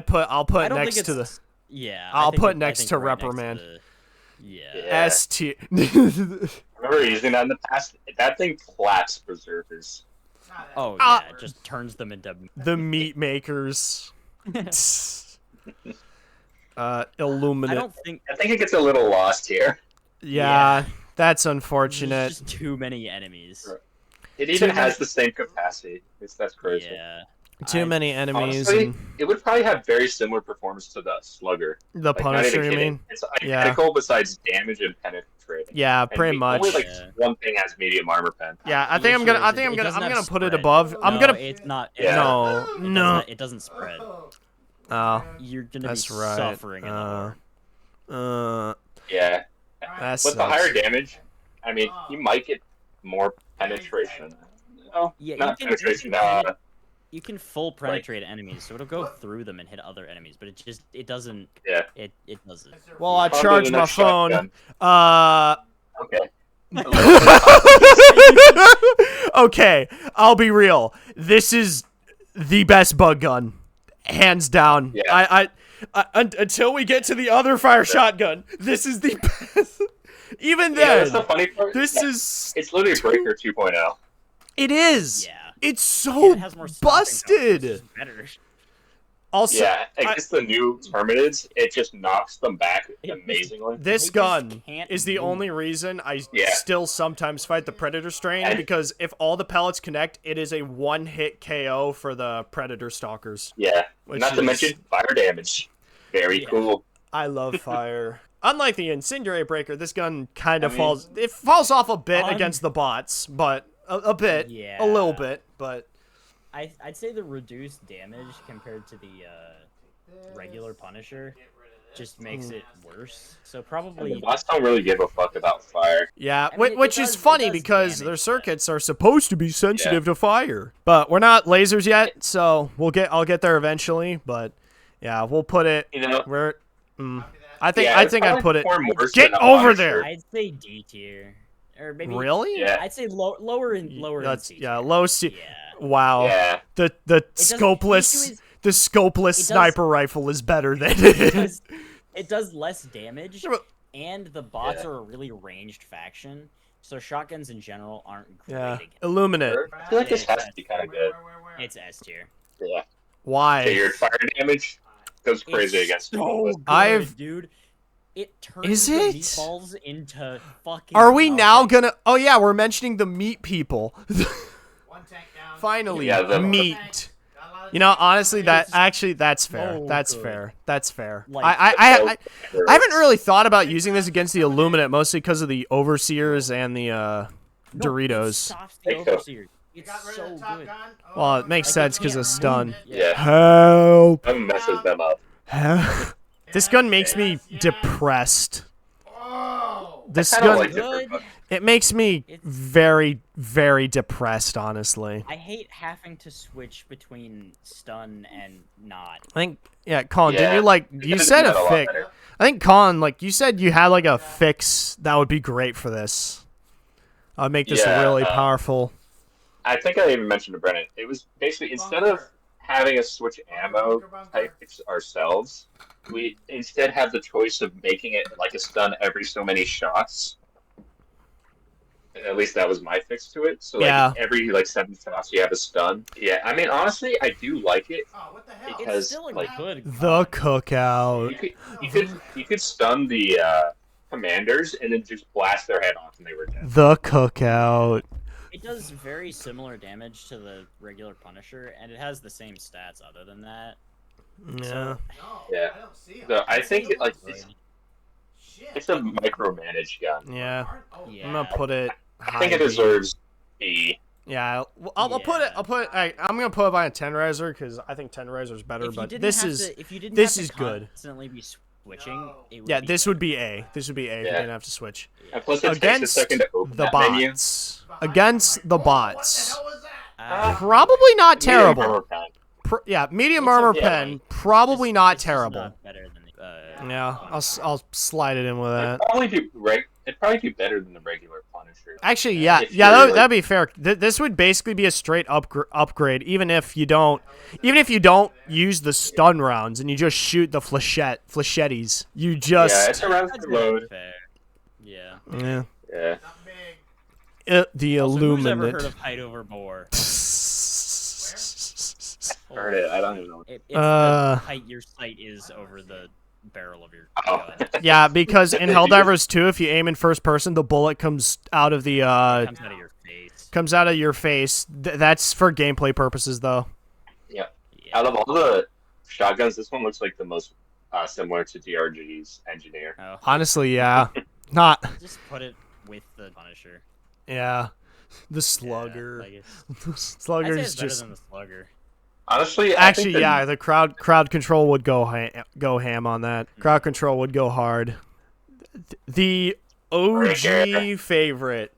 put I don't next think to it's. the Yeah. I'll I think put I next think to right next Reprimand. the- yeah. Yeah. S tier. I remember using that in the past. That thing claps berserkers. Oh yeah, it just turns them into. The meat makers. I Illuminate. don't think. I think it gets a little lost here. Yeah, that's There's unfortunate. just too many enemies. Right. It even Too has the same capacity. That's crazy. Yeah. Too many enemies. Honestly, And it would probably have very similar performance to the Slugger. the Like, not Punisher, even you kidding. mean? It's identical besides damage and penetrating. Yeah, And pretty much. Only like Yeah. one thing has medium armor pen. Yeah, I The think I'm issue gonna. is I think I'm it gonna. doesn't I'm have gonna put it spread. above. I'm No, gonna. It's not. Yeah. No, no. It doesn't spread. Oh, You're gonna that's be right. suffering in the war. Yeah. That's With the higher damage, I mean, you might get more penetration. No, Yeah, not you penetration. can You can full penetrate enemies, so it'll go through them and hit other enemies, but it doesn't. Yeah. It doesn't. Well, I Probably charge the my next phone. shotgun. Okay. Okay, I'll be real. This is the best bug gun, hands down. Yeah. I until we get to the other fire shotgun, this is the best. Even Yeah, that's then, the funny part. this Yeah. is. It's literally Breaker 2.0. It is. Yeah. It's And so it has more stopping power, which busted. is better. Also, Yeah, against the new Terminids, it just knocks them back amazingly. this They just gun can't is the move. only reason I Yeah. still sometimes fight the Predator strain, And- because if all the pellets connect, it is a one-hit KO for the Predator stalkers. Yeah, Which not to is- mention fire damage. Very Yeah. cool. I love fire. Unlike the Incendiary Breaker, this gun kind of I mean- falls. It falls off a bit On- against the bots, but a bit, Yeah. a little bit, but I'd say the reduced damage compared to the regular Punisher just makes it worse. So And the probably. bots don't really give a fuck about fire. yeah, I mean, it which does- is it funny does because damage, their but- circuits are supposed to be sensitive to fire. But we're not lasers yet, so I'll get there eventually. But yeah, we'll put it You know, where. I think yeah, I it's think I'd probably put it. perform worse Get than a over Punisher. there. I'd say D tier, or maybe. Really? Yeah. I'd say lower in That's C yeah, tier. low C. Yeah. Wow. Yeah. The doesn't- the scopeless issue is- the scopeless does- sniper rifle is better than It does less damage, Yeah, but- and the bots Yeah. are a really ranged faction, so shotguns in general aren't great. Yeah. against- Illuminate. I feel like this has to be kind of good. It's S tier. Yeah. Why? So your fire damage goes crazy It's against so it. good, I've- dude. It turns Is the it? meatballs into fucking. Are we now nothing. gonna? Oh yeah, we're mentioning the meat people. One tank down. Finally, Yeah, the- meat. You know, honestly, that's fair. so That's good. fair. That's fair. Like- I haven't really thought about using this against the Illuminate, mostly because of the Overseers and the No, Doritos. It stops the Think so. overseers. You It's got rid so of the top good. gun? Well, it makes I sense can't 'cause of remove stun. it. Yeah. Help! That messes them up. Help! This gun makes me depressed. Oh. This I kinda gun, liked it for- it makes me very, very depressed, honestly. I hate having to switch between stun and not. I think, yeah, Colin, didn't you, Yeah, like, it you could've said done a that a lot fix. better. I think, Colin, like, you said you had, like, a fix that would be great for this. Make this Yeah, really powerful. I think I even mentioned to Brennan. It was basically instead of having us switch ammo types ourselves, we instead have the choice of making it like a stun every so many shots. At least that was my fix to it. So like every like 7 shots you have a stun. Yeah, I mean honestly, I do like it Oh, what the hell? because It's still a like good The cookout. you could stun the commanders and then just blast their head off and they were dead. The cookout. It does very similar damage to the regular Punisher, and it has the same stats other than that. Yeah. No, Yeah. I don't see him. So I think it like looks good. Shit. it's a micromanaged gun. Yeah. Oh, Yeah. I'm gonna put it. I think it high B. deserves B. Yeah, I'll put it. I'm gonna put it by a tenderizer because I think tenderizer is better. If you But didn't this have is to, if you didn't this have is to good. constantly be switching, it would Yeah, be this better. would be A. This would be A if you Yeah. didn't have to switch. And plus, it takes a Against second to open the that menu. bots. Against the bots. What the hell was that? Probably not Medium terrible. armor pen. Yeah, medium It's armor okay. pen. Probably not It's just terrible. not better than the, Yeah, I'll slide it in with that. It'd probably do better than the regular Punisher. Actually, yeah, If yeah, you're, like- that'd be fair. This would basically be a straight upgrade, even if you don't use the stun rounds and you just shoot the flechettes. You Yeah, just it's a round That's per load. fair. Yeah. yeah. Yeah. Not big. The Also, who's ever illuminate. heard of height over bore? Heard it. I don't even know. It's the height your sight is over the barrel of your Oh. gun. Yeah, because in Helldivers 2, if you aim in first person, the bullet comes out of the It comes out of your face. comes out of your face. That's for gameplay purposes, though. Yeah. Yeah. Out of all the shotguns, this one looks like the most similar to DRG's Engineer. Oh, Honestly, yeah, not just put it with the Punisher. yeah. The slugger, Yeah, like it's, the I'd slugger say is it's better just than the Slugger. Honestly, actually yeah. The crowd control would go ham on that. Crowd control would go hard. The OG favorite.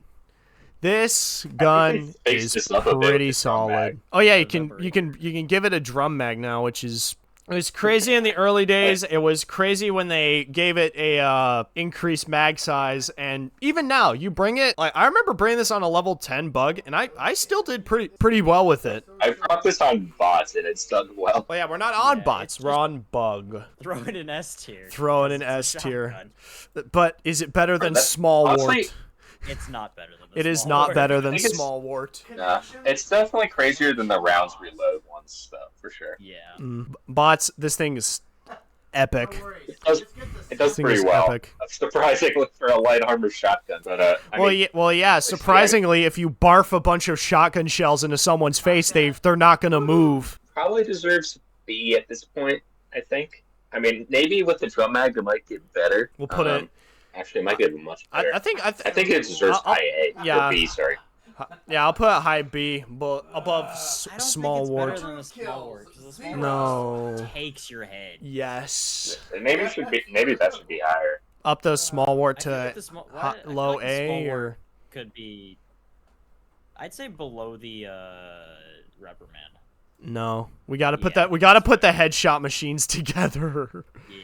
This gun fix is this up a bit with pretty the drum mag. solid. Oh yeah, you The can give it a drum mag now, which is it was crazy in the early days. It was crazy when they gave it a increased mag size, and even now you bring it. Like I remember bringing this on a level 10 bug, and I still did pretty well with it. I brought this on bots and it's done well. Well, yeah, we're not on Yeah, bots, it's we're just- on bug. Throw it in S tier. Throw it in because it's a S tier. shotgun. But is it better than That- small honestly, wart? It's not better than the It is small not wart. better I than think it's- small wart. Nah, it's definitely crazier than the rounds reload ones, though, for sure. Yeah. Bots, this thing is epic. No worries. It does, Let's get this. it does thing pretty is well. epic. Surprisingly for a light armor shotgun, but Well, yeah. Surprisingly, if you barf a bunch of shotgun shells into someone's face, they're not gonna move. probably deserves B at this point. I think. I mean, maybe with the drum mag, it might get better. We'll put it. Actually, it might get much better. I think I think it deserves I'll- high A. yeah. Or B, sorry. Yeah, I'll put it high B, but above I don't small think it's wart. better than the small wart, 'cause the small No. wart takes your head. Yes. Maybe that should be higher. Up the small wart I feel like to the small, hot, I feel low like the small A wart or could be. I'd say below the reprimand. no. We gotta put Yeah. that. We gotta put the headshot machines together. Yeah.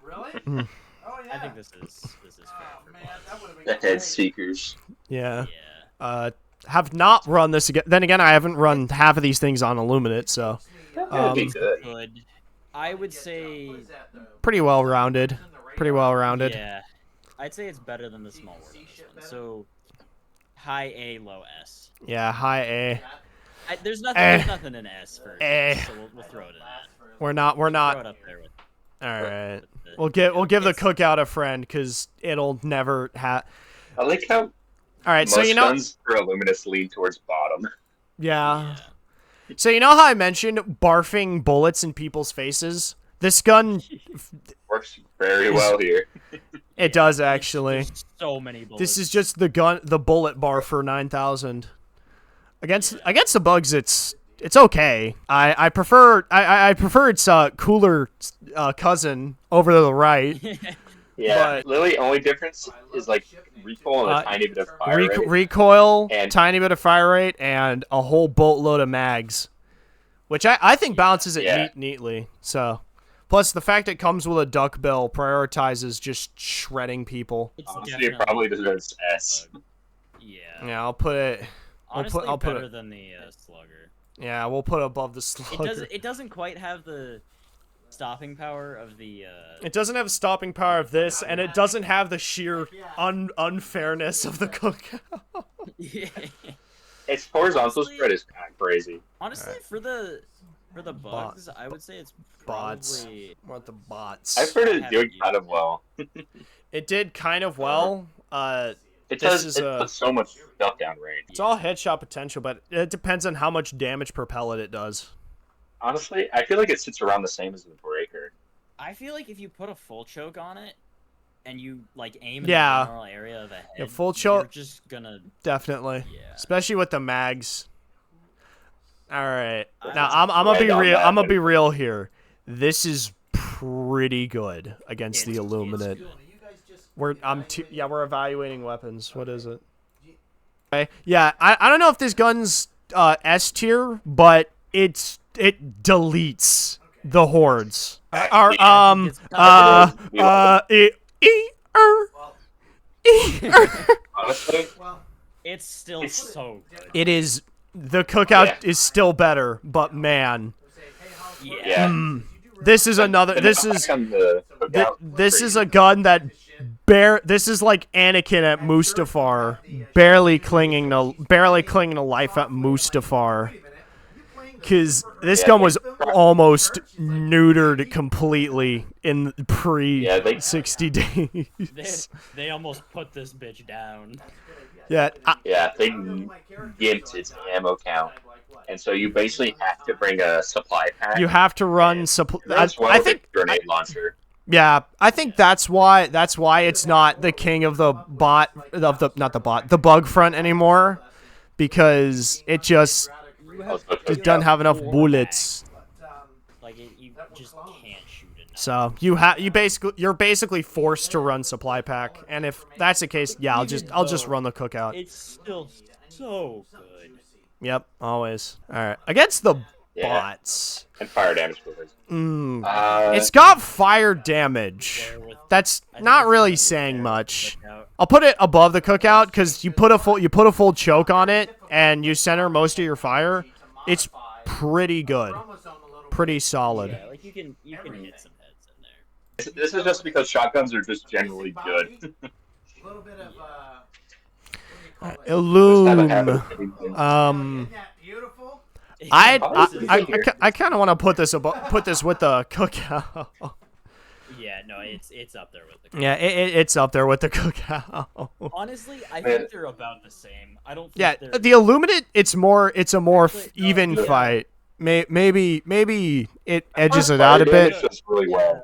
Really? Mm. Oh yeah. I think this is fair. Oh for man, bots. that would have been The great. head seekers. Yeah. Yeah. Have not run this again. Then again, I haven't run half of these things on Illuminate, so That'd be good. Good. I would say. What is that though? pretty well rounded. Pretty well rounded. Yeah. I'd say it's better than the small wart on this one. So high A, low S. Yeah, high A. There's Eh. nothing in S for Eh. so we'll throw it in that. We're not. Throw it up there with. All right. with the- We'll give the It's- cookout a friend because it'll never have. I like how All right. most So you know. guns for Illuminus lean towards bottom. Yeah. So you know how I mentioned barfing bullets in people's faces? This gun, Works very well here. it does actually. There's so many bullets. This is just the bullet bar for 9,000. Against the bugs, it's okay. I prefer its cooler cousin over to the right. Yeah, But- literally only difference is like recoil and a tiny bit of fire rate. Recoil, And- tiny bit of fire rate, and a whole boatload of mags, which I think balances it neatly. So, plus the fact it comes with a duck bill prioritizes just shredding people. Honestly, it probably deserves S. Yeah. Yeah, I'll put it. Honestly, I'll put better it. than the slugger. Yeah, we'll put it above the slugger. It doesn't quite have the stopping power of the. It doesn't have the stopping power of this, and it doesn't have the sheer unfairness of the cookout. Yeah. Its horizontal Honestly- spread is kind of crazy. Honestly, for the bugs, I would say it's Bots. probably. What the bots? I've heard it have doing used kind of well. It did kind of well. It This does. is, It puts so much stuff down range. It's all headshot potential, but it depends on how much damage per pellet it does. Honestly, I feel like it sits around the same as the breaker. I feel like if you put a full choke on it, and you like aim in Yeah. the general area of the head, Yeah, full choke- you're just gonna. Definitely. Yeah. Especially with the mags. All right. I- Now I'm gonna be Right on real. that, I'm gonna but- be real here. This is pretty good against the It's Illuminate. good. We're evaluating weapons. What is it? Okay. Yeah, I don't know if this gun's S tier, but it deletes the hordes. Or Honestly, It's still so good. It is. The cookout Yeah. is still better, but man, yeah. this is another. This is this is a gun that this is like Anakin at Mustafar, barely clinging to life at Mustafar. Cause this gun was almost neutered completely in pre 60 days. They almost put this bitch down. Yeah, they gimped its ammo count, and so you basically have to bring a supply pack. you have to run supply. I think. a grenade launcher. Yeah, I think that's why it's not the king of the the bug front anymore, because it just doesn't have enough bullets. Like you just can't shoot it. So you're basically forced to run supply pack, and if that's the case, yeah, I'll just run the cookout. It's still so good. Yep, always. All right, against the bots. And fire damage bullets. It's got fire damage. That's not really saying much. I'll put it above the cookout because you put a full choke on it and you center most of your fire. It's pretty good, pretty solid. Yeah, like you can hit some heads in there. This is just because shotguns are just generally good. A little bit of Illume. Isn't that beautiful? I kind of want to put this with the cookout. Yeah, no, it's up there with the. Yeah, it's up there with the cookout. Honestly, I think they're about the same. I don't. Think Yeah, they're... the Illuminate, it's a more Actually, no, even yeah. fight. Maybe it edges it out a bit. Fire damage does really well.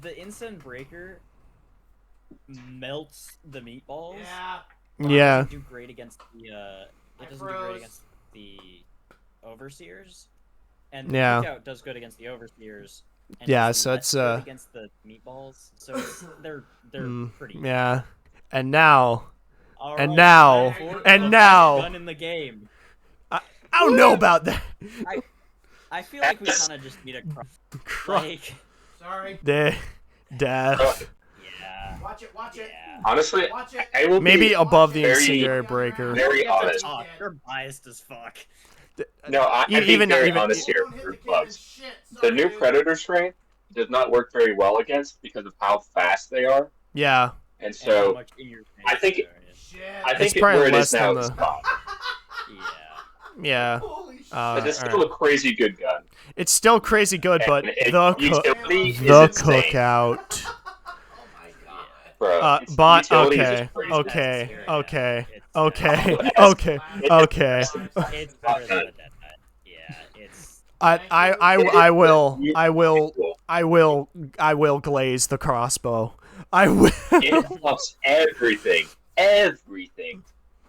The Instant Breaker melts the meatballs. Yeah. Yeah. It doesn't do great against the. It doesn't do great against the overseers. And the Yeah. cookout does good against the overseers. And Yeah, does so less it's, good against the meatballs. So they're pretty. Yeah. And now, All and right, now, fourth and best now. gun in the game. I don't know about that. I feel like we kind of just need a like. Sorry. Death. Yeah. Watch it. Yeah. Honestly, Watch it. I will Maybe be above the very- incendiary breaker. very honest. Oh, you're biased as fuck. No, I Even- think very even- honest here Don't hit for the kid bugs. with shit. The Sorry, new dude. Predator strain does not work very well against because of how fast they are, Yeah. and And how so much in your face I think they are, Shit. I think It's probably where it less is now than is the- fine. yeah. Yeah. Holy shit. But it's still alright. a crazy good gun. It's still crazy good, but And the utility is the insane, cookout. Oh my god. bro. Its But utility is okay, just crazy. okay, Yeah. okay, It's, okay, It's- okay, it's- okay. It's better than a dead nut. Yeah, it's. I will glaze the crossbow. I will. It loves everything, and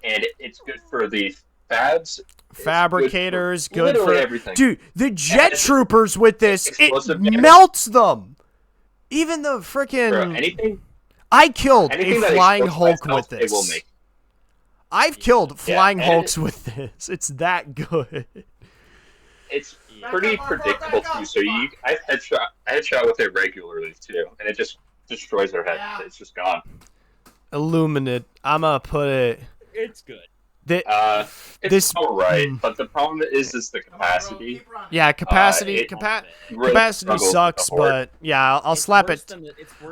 it's good for the fabs. It's Fabricators, good for good for everything. dude. The jet And troopers with this, it explosive damage. melts them. Even the freaking... Bro, anything I killed a that flying explodes Hulk by with itself, it will this. make. I've killed flying and Hulks with this. It's that good. It's pretty predictable too. So I headshot with it regularly too, and it just destroys their head. Yeah. It's just gone. Illuminate. I'm gonna put it. It's good. It's This alright, but the problem is the capacity. Yeah, capacity. It really Capacity struggles sucks, with the horde. but yeah, I'll slap it.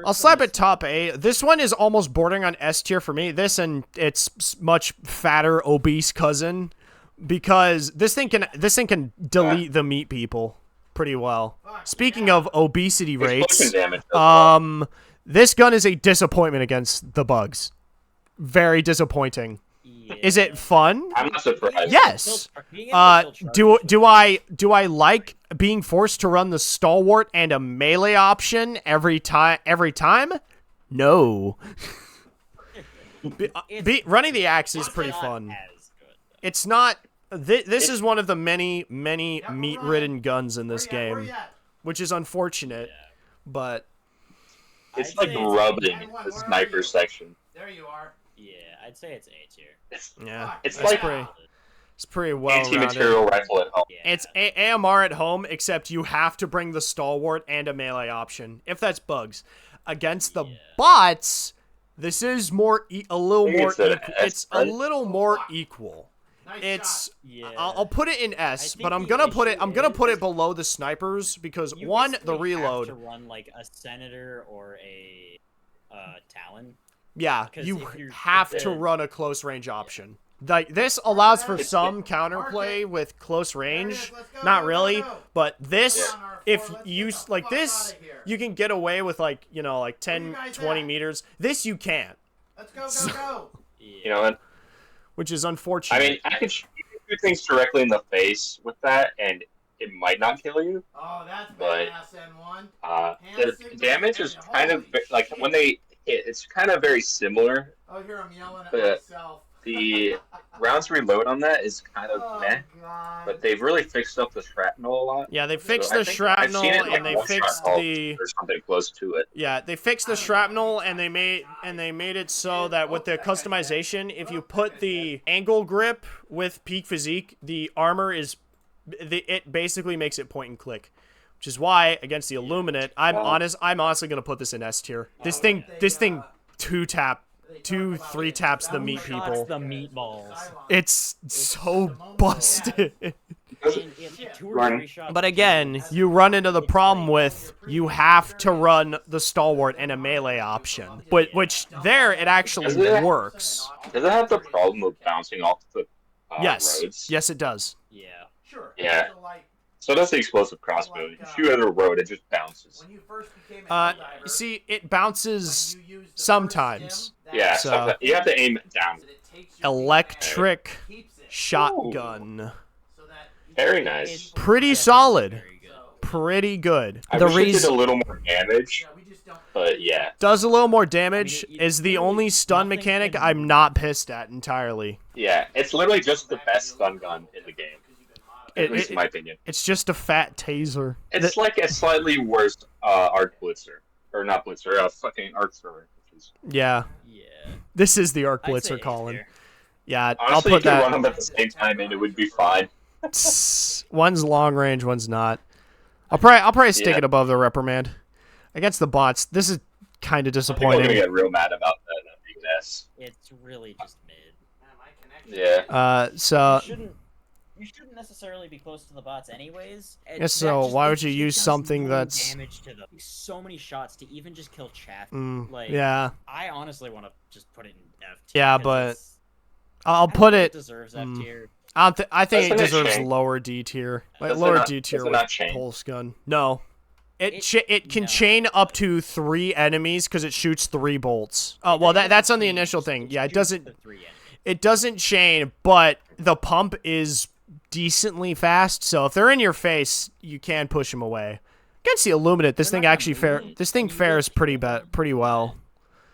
I'll slap it top A. This one is almost bordering on S tier for me. This and its much fatter, obese cousin, because this thing can delete the meat people pretty well. Speaking of obesity rates, Explosion damage. this gun is a disappointment against the bugs. Very disappointing. Yeah. Is it fun? I'm not surprised. Yes. Do I like being forced to run the stalwart and a melee option every time? No. Running the axe is pretty fun. It's not. This is one of the many meat-ridden guns in this game, which is unfortunate, but It's like rubbing the sniper section. There you are. Yeah, I'd say it's A tier. yeah, It's it's like pretty well rounded. anti-material rifle at home. Yeah. It's AMR at home, except you have to bring the stalwart and a melee option if that's bugs. Against the bots, this is a little more. It's a little more equal. It's I'll put it in S, but I'm gonna put it below the snipers because one, the reload. Have to run like a senator or a Talon. Yeah, Because you if you're- have to run a close range option. Like this allows for some counterplay with close range. Not really, but this, if you like this, you can get away with like 10, 20 meters. This you can't. Let's go. You know what? Which is unfortunate. I mean, you can shoot things directly in the face with that, and it might not kill you. Oh, that's But, N1. The damage is kind of like when they hit, it's kind of very similar. Oh, here I'm yelling at But myself. the rounds reload on that is kind of meh, God. but they've really fixed up the shrapnel a lot. Yeah, they fixed So I the think shrapnel I've seen it, like, and they one fixed shot the or something close to it. yeah, they fixed the shrapnel and they made it so that with the customization, if you put the angle grip with peak physique, the armor is it basically makes it point and click. Which is why against the Illuminate, I'm honestly gonna put this in S tier. This thing 3 taps the meat people. The meatballs. It's so busted. And 2 or 3 shots. But again, you run into the problem with you have to run the stalwart and a melee option. But which there it actually works. Does it have the problem of bouncing off the Yes. roads? Yes, it does. Yeah. Sure. Yeah. So that's the explosive crossbow. You shoot at a road, it just bounces. When you first became a Helldiver, See, it bounces when you used the sometimes. first stim, Yeah, So- sometimes you have to aim it down. it takes your Electric feedback, keeps it, shotgun. so that you Very can- nice. Pretty solid. Very good. Pretty good. I The wish it did reason a little more damage, Yeah, we just don't. but yeah. does a little more damage it is the only stun nothing mechanic can- I'm not pissed at entirely. Yeah, it's literally just the best stun gun in the game, at least in my opinion. It's just a fat taser. It's like a slightly worse Arc Blitzer. Or not Blitzer, fucking Arc Thrower. Yeah, Yeah. this is the Arc I'd say Blitzer, A Colin. tier. Yeah, Honestly, I'll you put could run that. them at the same time and it would be fine. One's long range, one's not. I'll probably stick Yeah. it above the reprimand. Against the bots, this is kind of I think I'm gonna disappointing. get real mad about that being S. It's really just mid. Man, my connection- Yeah. So You shouldn't necessarily be close to the bots anyways. Yeah, so why would you use something that's- damage to them? So mmany shots to even just kill chaff. Like, yeah, I honestly want to just put it in F tier. Yeah, 'cause but it's- I'll I put think it. deserves F tier. I think That's it an deserves exchange. lower D tier, like Does it lower not- D tier does it with not chain? pulse gun. No, it can no. chain up to 3 enemies because it shoots 3 bolts. Oh well, that's on the initial thing. Yeah, it doesn't. The 3 enemies. It doesn't chain, but the pump is decently fast. So if they're in your face, you can push them away. Against the Illuminate, this They're thing not actually gonna move. This thing fares pretty well.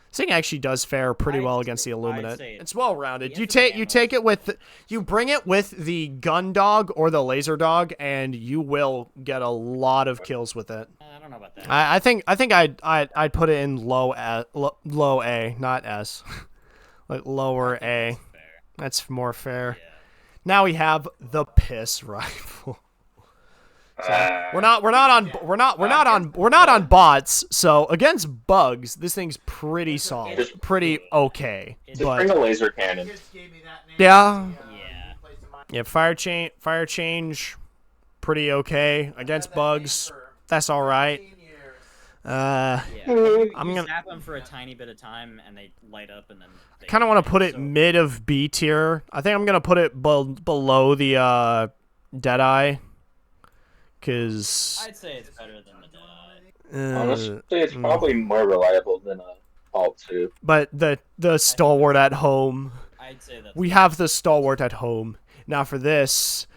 This thing actually does fare pretty I'd well say- against the I'd Illuminate. say It's well rounded. the You infinite take ammo- it with you bring it with the gun dog or the laser dog, and you will get a lot of kills with it. I don't don't know about that. I think I'd put it in low A, not S, like lower A. That's more fair. Yeah. Now we have the piss rifle. So we're not on bots. So against bugs, this thing's pretty solid, pretty okay. Just bring a laser cannon. Yeah, Yeah. fire change, pretty okay against bugs. That's all right. Yeah. You I'm gonna zap them for a tiny bit of time, and they light up, and then. kind of want to put it mid of B tier. I think I'm gonna put it below the Deadeye. Cause I'd say it's better than the Deadeye. Honestly, it's probably more reliable than a Alt 2. But the stalwart at home. I'd say that's. We have the stalwart at home. Now for this,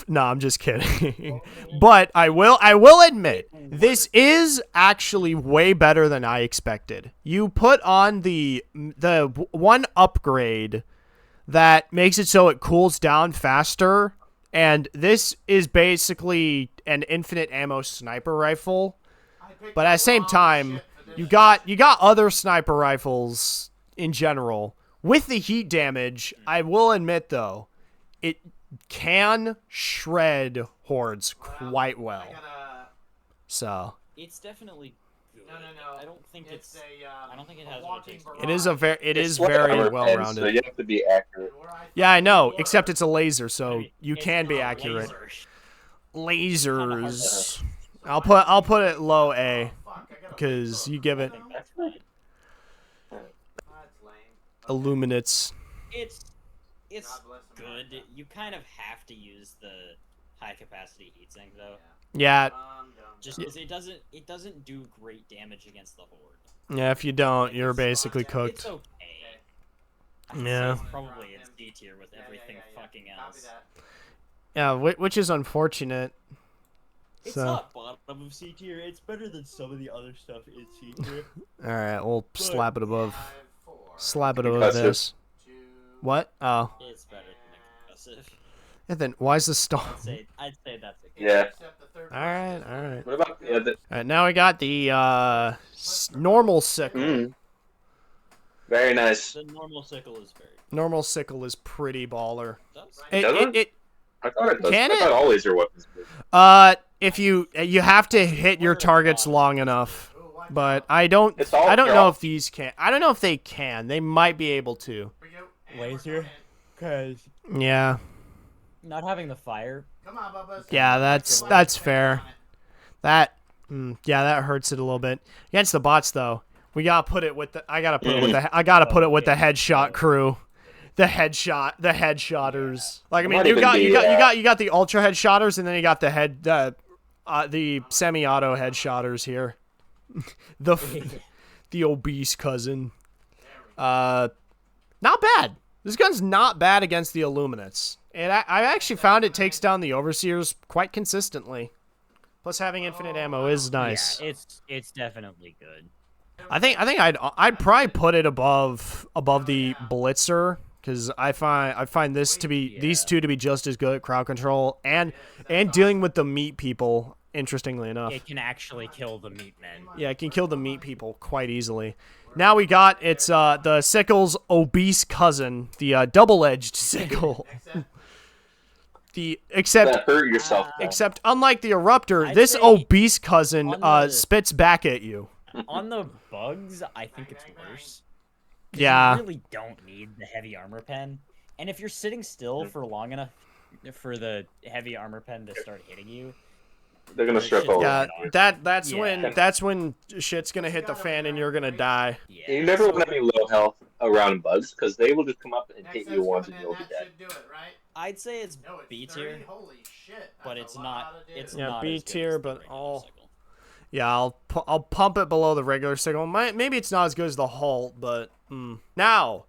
no, I'm just kidding. But I will admit, this is actually way better than I expected. You put on the one upgrade that makes it so it cools down faster, and this is basically an infinite ammo sniper rifle. But at the same time, you got other sniper rifles in general. With the heat damage, I will admit though, it can shred hordes quite well. So It's definitely good. No. I don't think it's. a. I don't think it has what it takes. it is It's very armor well pen, rounded. So you have to be accurate. Yeah, I know, except it's a laser, so I mean, you it's can be a accurate. laser. Lasers. I'll put it low A because you give it That's fine. illuminates. It's good. You kind of have to use the high capacity heatsink though. Yeah, Just because it doesn't do great damage against the horde. yeah. If you don't, you're basically It's cooked. okay. I'd say Yeah. It's probably in C tier with everything fucking else. Yeah, which is unfortunate. It's So, not bottom of C tier. It's better than some of the other stuff in C tier. all right, we'll slap it above. 5, 4, Slap it above Impressive. this. 2, What? Oh, It's better than aggressive. and then why is the star? I'd say that's a Yeah. except the third All right. What about the other? All right, now we got the normal sickle. Very nice. The normal sickle is very. Normal sickle is pretty baller. Does. It I thought it does. Can I it? thought all laser weapons did. if you have to hit your targets long enough, but I don't It's all know draw. if these can. I don't know if they can. They might be able to. Laser? Cause Yeah. not having the fire. Come on, Bubba. Yeah, that's fair. That that hurts it a little bit. Against the bots though, we gotta put it with the I gotta put it with the headshot crew. The headshotters. Like I mean, you got the ultra headshotters, and then you got the semi-auto headshotters here. the obese cousin. Not bad. This gun's not bad against the Illuminates. And I actually found it takes down the Overseers quite consistently. Plus, having infinite ammo is nice. Yeah, it's definitely good. I think I'd probably put it above the Blitzer because I find this to be these two to be just as good at crowd control and dealing with the meat people. Interestingly enough, It can actually kill the meat men. yeah, it can kill the meat people quite easily. Now we got the sickle's obese cousin, the double-edged sickle. That hurt yourself. Except unlike the eruptor, I'd this say obese cousin on the- spits back at you. On the bugs, I think it's worse. 'Cause Yeah. You really don't need the heavy armor pen. And if you're sitting still for long enough for the heavy armor pen to start hitting you, They're gonna strip shit's over. gonna Yeah, die. that's when shit's gonna hit the fan and you're gonna die. Yeah. You never want to be low health around bugs because they will just come up and hit you once and you'll be dead. I'd say it's No, it's B 30? tier, Holy shit. but That's it's a not. lot of dudes. It's Yeah, not B as good tier, as the but regular all- sickle. Yeah, I'll pump it below the regular signal. Maybe it's not as good as the Halt, but now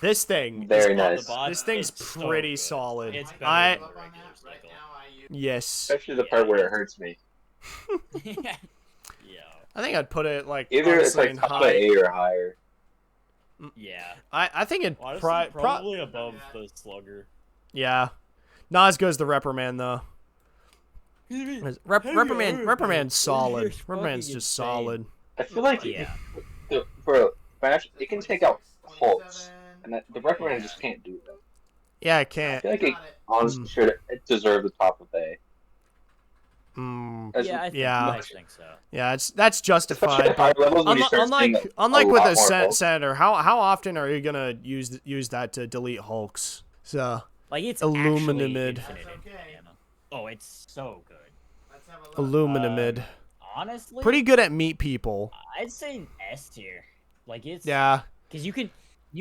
this thing. Very The nice. bot, This thing's it's so pretty good. solid. It's better I than the regular Right sickle. now, I use yes, Especially the part where it hurts me. Yeah. I think I'd put it like Either it's honestly like in top of high. A or higher. Yeah. I think it Honestly, probably above the slugger. yeah, not as good as the reprimand though. Reprimand's solid. It's Reprimand's fucking just insane. solid. I feel like Yeah. bro, it can take out Hulks, and the reprimand just can't do that. Yeah, I I can't. feel like it honestly should deserve the top of A. Mm, Yeah, I yeah. think so. Yeah, that's Especially justified. at higher But levels when you start seeing unlike a with lot a more Hulks. senator, how often are you gonna use that to delete Hulks? So Like it's Illuminamid. actually infinite ammo. Oh, it's so good. Let's have a look. Illuminamid. Honestly, Pretty good at meat people. I'd say S tier. Like it's Yeah. because you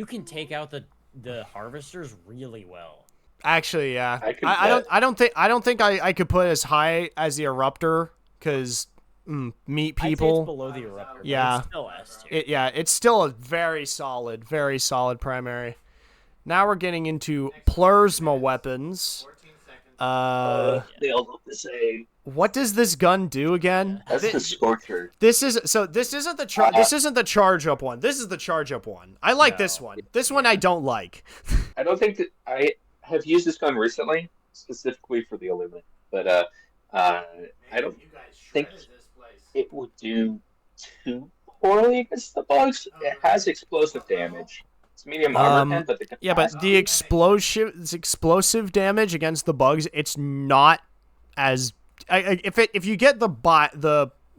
can take out the harvesters really well. Actually, yeah. I I don't think I could put as high as the eruptor because meat I'd say people. it's below the eruptor. But Yeah. it's still S tier. It's still a very solid primary. Now we're getting into plasma weapons. 14 seconds. They all look the same. What does this gun do again? That's the Scorcher. This isn't the this isn't the charge up one. This is the charge up one. I like this one. This one I don't like. I don't think that I have used this gun recently, specifically for the Illuminate, but I don't You guys think shredded this place. it would do too poorly against the bugs. It has explosive damage. It's medium armor 10, but the Yeah, but the explosive damage against the bugs, it's not as if you get the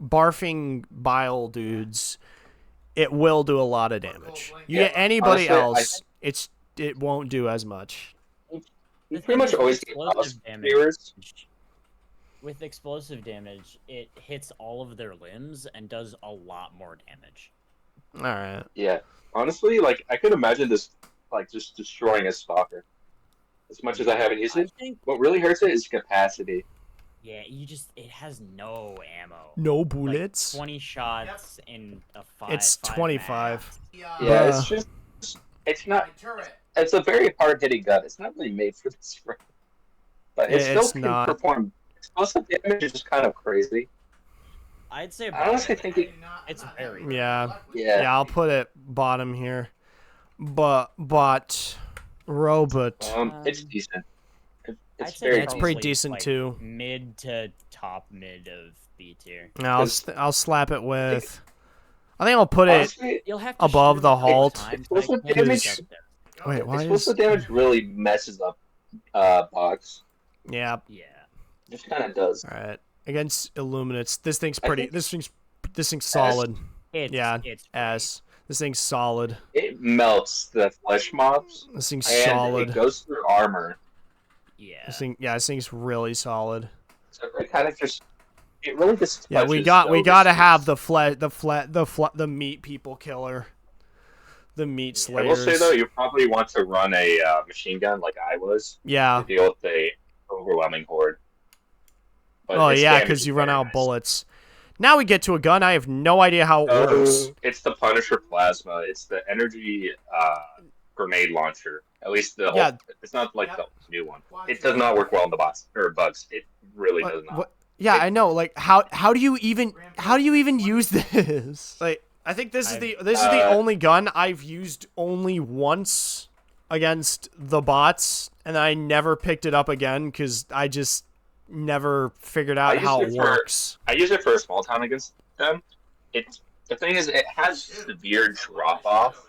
barfing bile dudes, it will do a lot of damage. You get anybody honestly, else, it won't do as much. you pretty much always get explosive damage. viewers. With explosive damage, it hits all of their limbs and does a lot more damage. All right. Yeah, honestly, like I could imagine this like just destroying a stalker. As much as I haven't used it, what really hurts it is capacity. Yeah, it has no ammo. No Like, bullets. 20 shots in a 5. It's 25. Yeah, Bruh. it's just it's not. My turret. It's a very hard hitting gun. It's not really made for this round, but it Yeah, still it's can not. perform. Explosive damage is just kind of crazy. I'd say I honestly think it. it's very Yeah. Yeah. Yeah, I'll put it bottom here. But robot. It's decent. I'd It's say very. It's probably, pretty decent, like, too. Mid to top mid of B tier. I'll slap it with. I think I'll put it. Honestly, You'll have to Above shoot the it a couple halt. times, but I Explosive can't damage- get up there. Wait, why is? explosive damage really messes up box. Yeah. Yeah. Just kind of does. All right. Against Illuminates, this thing's pretty. This thing's solid. Yeah. It's S. This thing's solid. It melts the flesh mobs, This thing's and solid. it goes through armor. Yeah. This thing's really solid. So it kind of just. It really just. Yeah, we touches got to over have space. the meat people killer. The meat I slayers. will say though, you probably want to run a machine gun like I was Yeah. to deal with the overwhelming horde. But Oh its yeah, damage because is you run very out of nice. bullets. Now we get to a gun. I have no idea how it works. It's the Punisher plasma. It's the energy grenade launcher. At least the Yeah. whole, it's not like the new one. It does not work well in the bots or bugs. It really does not. Yeah, I know. Like, how do you even use this? Like, I think this is the only gun I've used only once against the bots, and I never picked it up again because I just never figured out how it works. I use it for a small time against them. The thing is, it has severe drop off.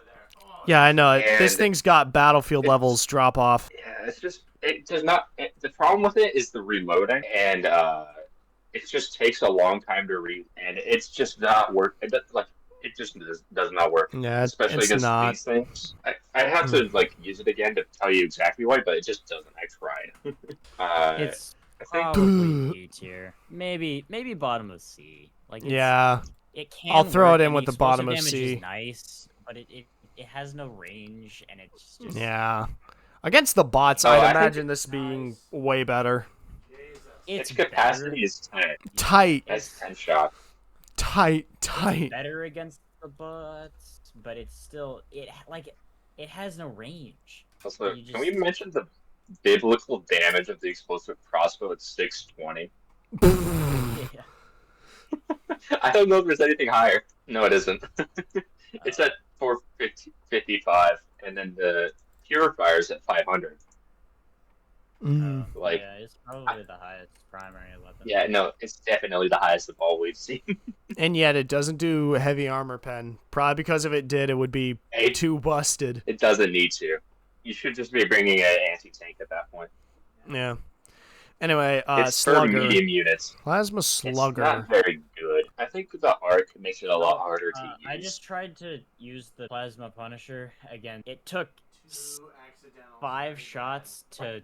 Yeah, I know. And This thing's got battlefield levels drop off. Yeah, it's just it does not. The problem with it is the reloading, and it just takes a long time to read, and it's just not work. It just does not work. Yeah, especially it's against not. these things. I'd have to use it again to tell you exactly why, but it just doesn't. I tried. It's I think probably A tier. Maybe bottom of C. Like it's, Yeah. It can. I'll throw work, it in and with the bottom of explosive C. damage is nice, but it has no range, and it's just Yeah. Against the bots, I I'd think imagine this being way better. its better. capacity is 10. Tight. That's 10 shot. Tight. better against the bots, but it's still it has no range. Also, You can we just- mention the biblical damage of the explosive crossbow at 620? Yeah. I don't know if there's anything higher. No, it isn't. It's at 455, and then the purifier's at 500. Like, yeah, it's probably the highest primary weapon. yeah, no, it's definitely the highest of all we've seen. And yet it doesn't do heavy armor pen. Probably because if it did, it would be too busted. It doesn't need to. You should just be bringing an anti-tank at that point. Yeah. Anyway, It's Slugger. for medium units. Plasma Slugger. It's not very good. I think the arc makes it a lot harder to use. I just tried to use the Plasma Punisher again. It took 5 shots to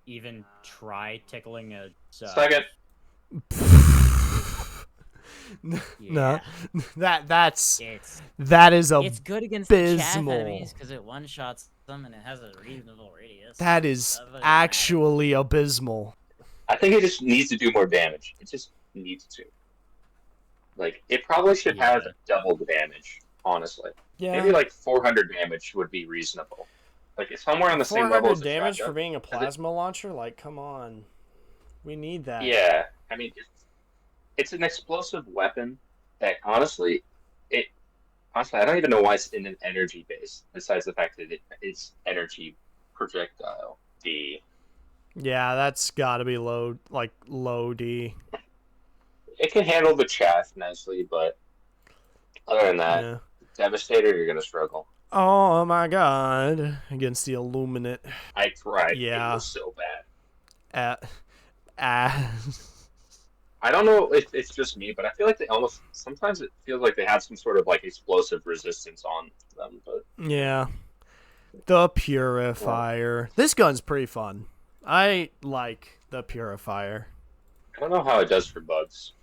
even try tickling a Second. No, that is it's good against the chaff abysmal. enemies because it one shots them and it has a reasonable radius. That is actually abysmal. I think it just needs to do more damage. It just needs to. Like, it probably should have double the damage, honestly. Yeah. Maybe like 400 damage would be reasonable. Like, it's somewhere on the same level as the damage shotgun. for being a plasma launcher? Like, come on. We need that. Yeah, I mean, it's an explosive weapon that, honestly, I don't even know why it's in an energy base, besides the fact that it's energy projectile D. Yeah, that's gotta be low D. It can handle the chaff nicely, but other than that, Devastator, you're gonna struggle. Oh my god. Against the Illuminate. I tried. Yeah. It was so bad. I don't know if it's just me, but I feel like sometimes it feels like they have some sort of like explosive resistance on them. But yeah. The Purifier. This gun's pretty fun. I like the Purifier. I don't know how it does for bugs.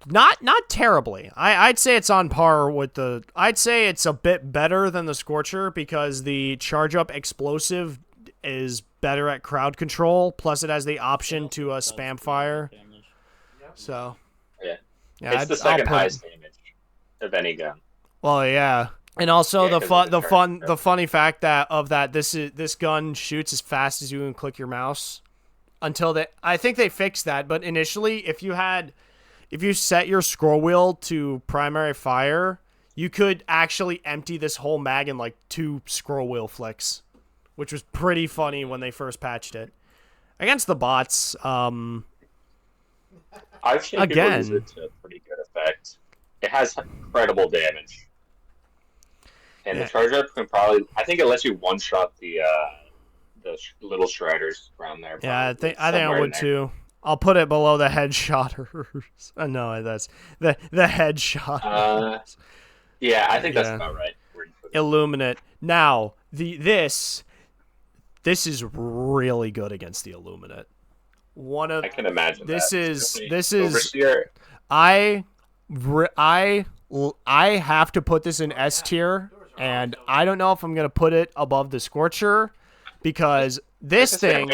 Not terribly. I'd say it's on par with the... I'd say it's a bit better than the Scorcher because the charge up explosive is better at crowd control, plus it has the option to spam fire. So... Yeah it's the second highest damage of any gun. Well, yeah. And also the funny fact that this gun shoots as fast as you can click your mouse. I think they fixed that, but initially if you set your scroll wheel to primary fire, you could actually empty this whole mag in like 2 scroll wheel flicks, which was pretty funny when they first patched it. Against the bots, I've seen people use it to pretty good effect. It has incredible damage. And the charge up can probably... I think it lets you one-shot the little shredders around there. Yeah, I think I would too. I'll put it below the headshotters. No, that's the headshotters. Yeah, I think that's about right. Illuminate. Now, this is really good against the Illuminate. I can imagine this that. This is I have to put this in S tier, and I don't know if I'm gonna put it above the Scorcher because this thing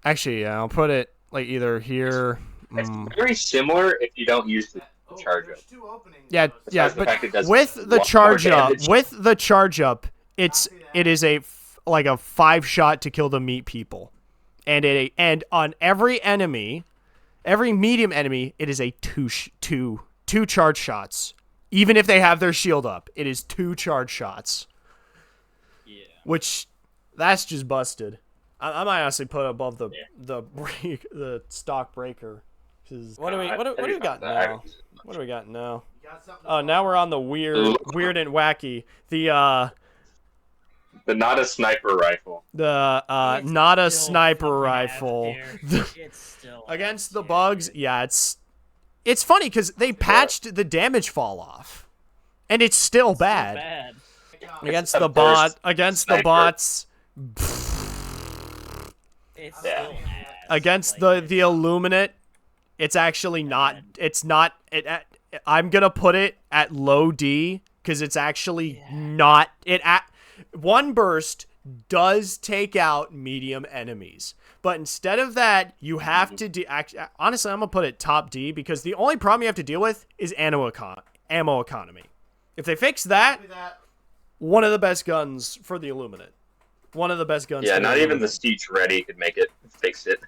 actually I'll put it like either here. It's very similar if you don't use the charge up. Yeah, but with the charge up, it is a 5-shot to kill the meat people. And on every medium enemy, it is a two charge shots. Even if they have their shield up, it is 2 charge shots. Yeah. Which, that's just busted. I might honestly put it above the stock breaker. What do we got now? What do we got now? Oh, now we're on the weird and wacky. The not a sniper rifle. Not a sniper rifle. It's still against the bugs, yeah, it's funny because they patched the damage fall off, and it's still bad. Against the bots. It's still against the Illuminate, it's actually not. It's not. I'm gonna put it at low D because it's actually not. One burst does take out medium enemies, but instead of that, you have to honestly, I'm gonna put it top D because the only problem you have to deal with is ammo economy. If they fix that, one of the best guns for the Illuminate. One of the best guns. Yeah, not even the Siege Ready could fix it.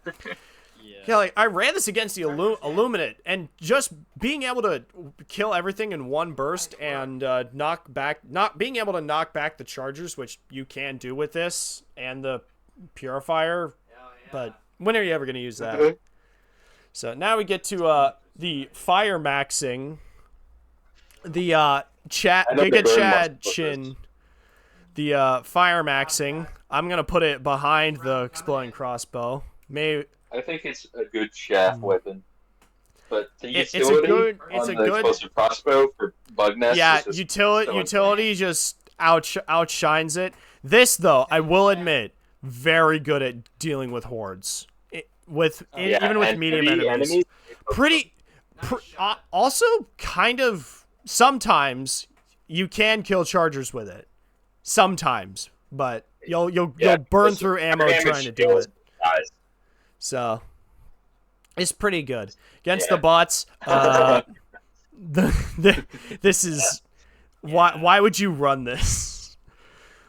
Yeah. Yeah, like I ran this against the Illuminate, and just being able to kill everything in one burst and not being able to knock back the chargers, which you can do with this, and the Purifier, but when are you ever going to use that? So now we get to the fire maxing. The Giga Chad Chin. The fire maxing. I'm going to put it behind the exploding crossbow. I think it's a good shaft weapon. But the utility it's a on the good explosive crossbow for bug nest yeah, is just utility just outshines it. This, though, I will admit, very good at dealing with hordes. Even with medium enemies. Also, kind of, sometimes you can kill chargers with it. Sometimes. But you'll burn through ammo trying to do it. So, it's pretty good. Against the bots, this is... Why would you run this?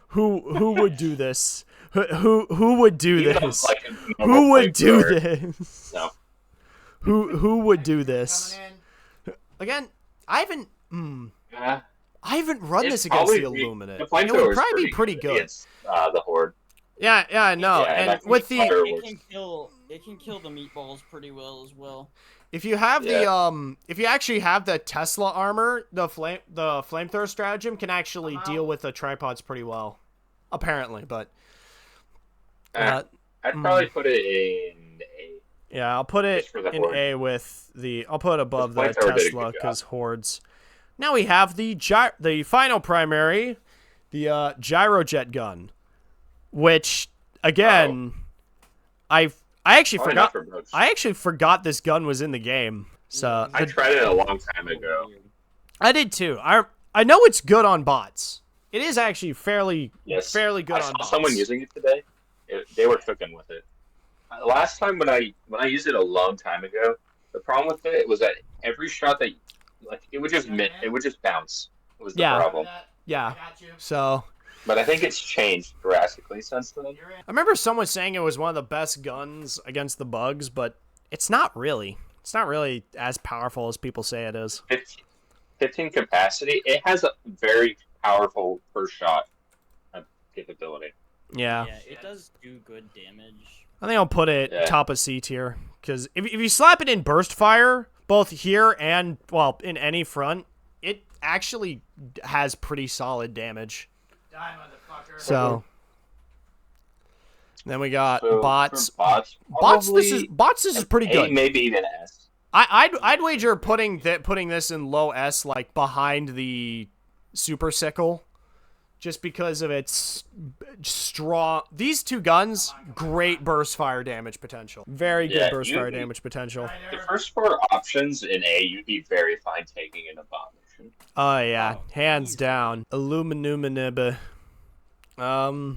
Who would do this? Who would do this? Who would do this? No. Who would do this? Again, I haven't run this against the Illuminate. It would probably be pretty good. Against, the Horde. Yeah, I know. Yeah, and with the it can kill the meatballs pretty well as well. if you have if you actually have the Tesla armor, the flamethrower stratagem can actually deal with the tripods pretty well, apparently. But I'd probably put it in A. Yeah, I'll put it in Horde. A with I'll put it above the Flamethrower did a good Tesla job. because hordes. Now we have the final primary, the gyrojet gun, which again, I actually Probably forgot. not for bugs. I actually forgot this gun was in the game. So I tried it a long time ago. I did too. I know it's good on bots. It is actually fairly good I on saw bots. someone using it today. They were cooking with it. Last time when I used it a long time ago, the problem with it was that every shot that it would just bounce. Was the problem. Yeah. So But I think it's changed drastically since then. I remember someone saying it was one of the best guns against the bugs, but it's not really. It's not really as powerful as people say it is. 15 capacity. It has a very powerful per shot capability. Yeah. Yeah, it does do good damage. I think I'll put it top of C tier because if you slap it in burst fire, both here and in any front, it actually has pretty solid damage. Die, motherfucker. So then we got bots. Bots. Bots. This is pretty good. Maybe even S. I'd wager putting this in low S, like behind the super sickle, just because of its strong. These two guns, great burst fire damage potential. Very good burst fire damage potential. The first 4 options in A, you'd be very fine taking in a bot mission. Oh yeah, hands down. Illuminuminib. Oh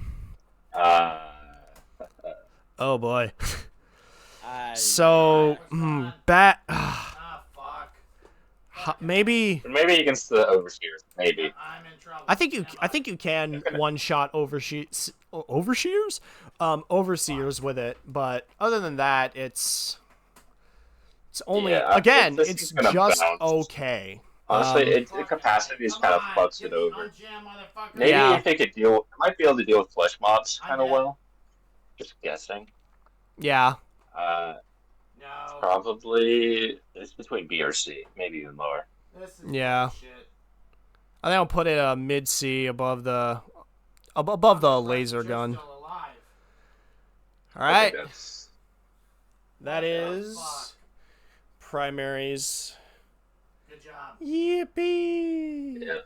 boy. So bat. Ah, fuck. Maybe against the overseers. Maybe. I'm in trouble. I think you can one shot overseers with it, but other than that, it's only again it's just bounce. okay. Honestly, the capacity is kind of fucks it over. Unjam, motherfucker. Maybe Yeah. if it might be able to deal with flesh mobs kind of well. Just guessing. Yeah. No. Probably it's between B or C, maybe even lower. This is Yeah. shit. I think I'll put it mid C above the laser gun. Still alive. All right, That's that is Fuck. primaries. Good job. Yippee! yeah.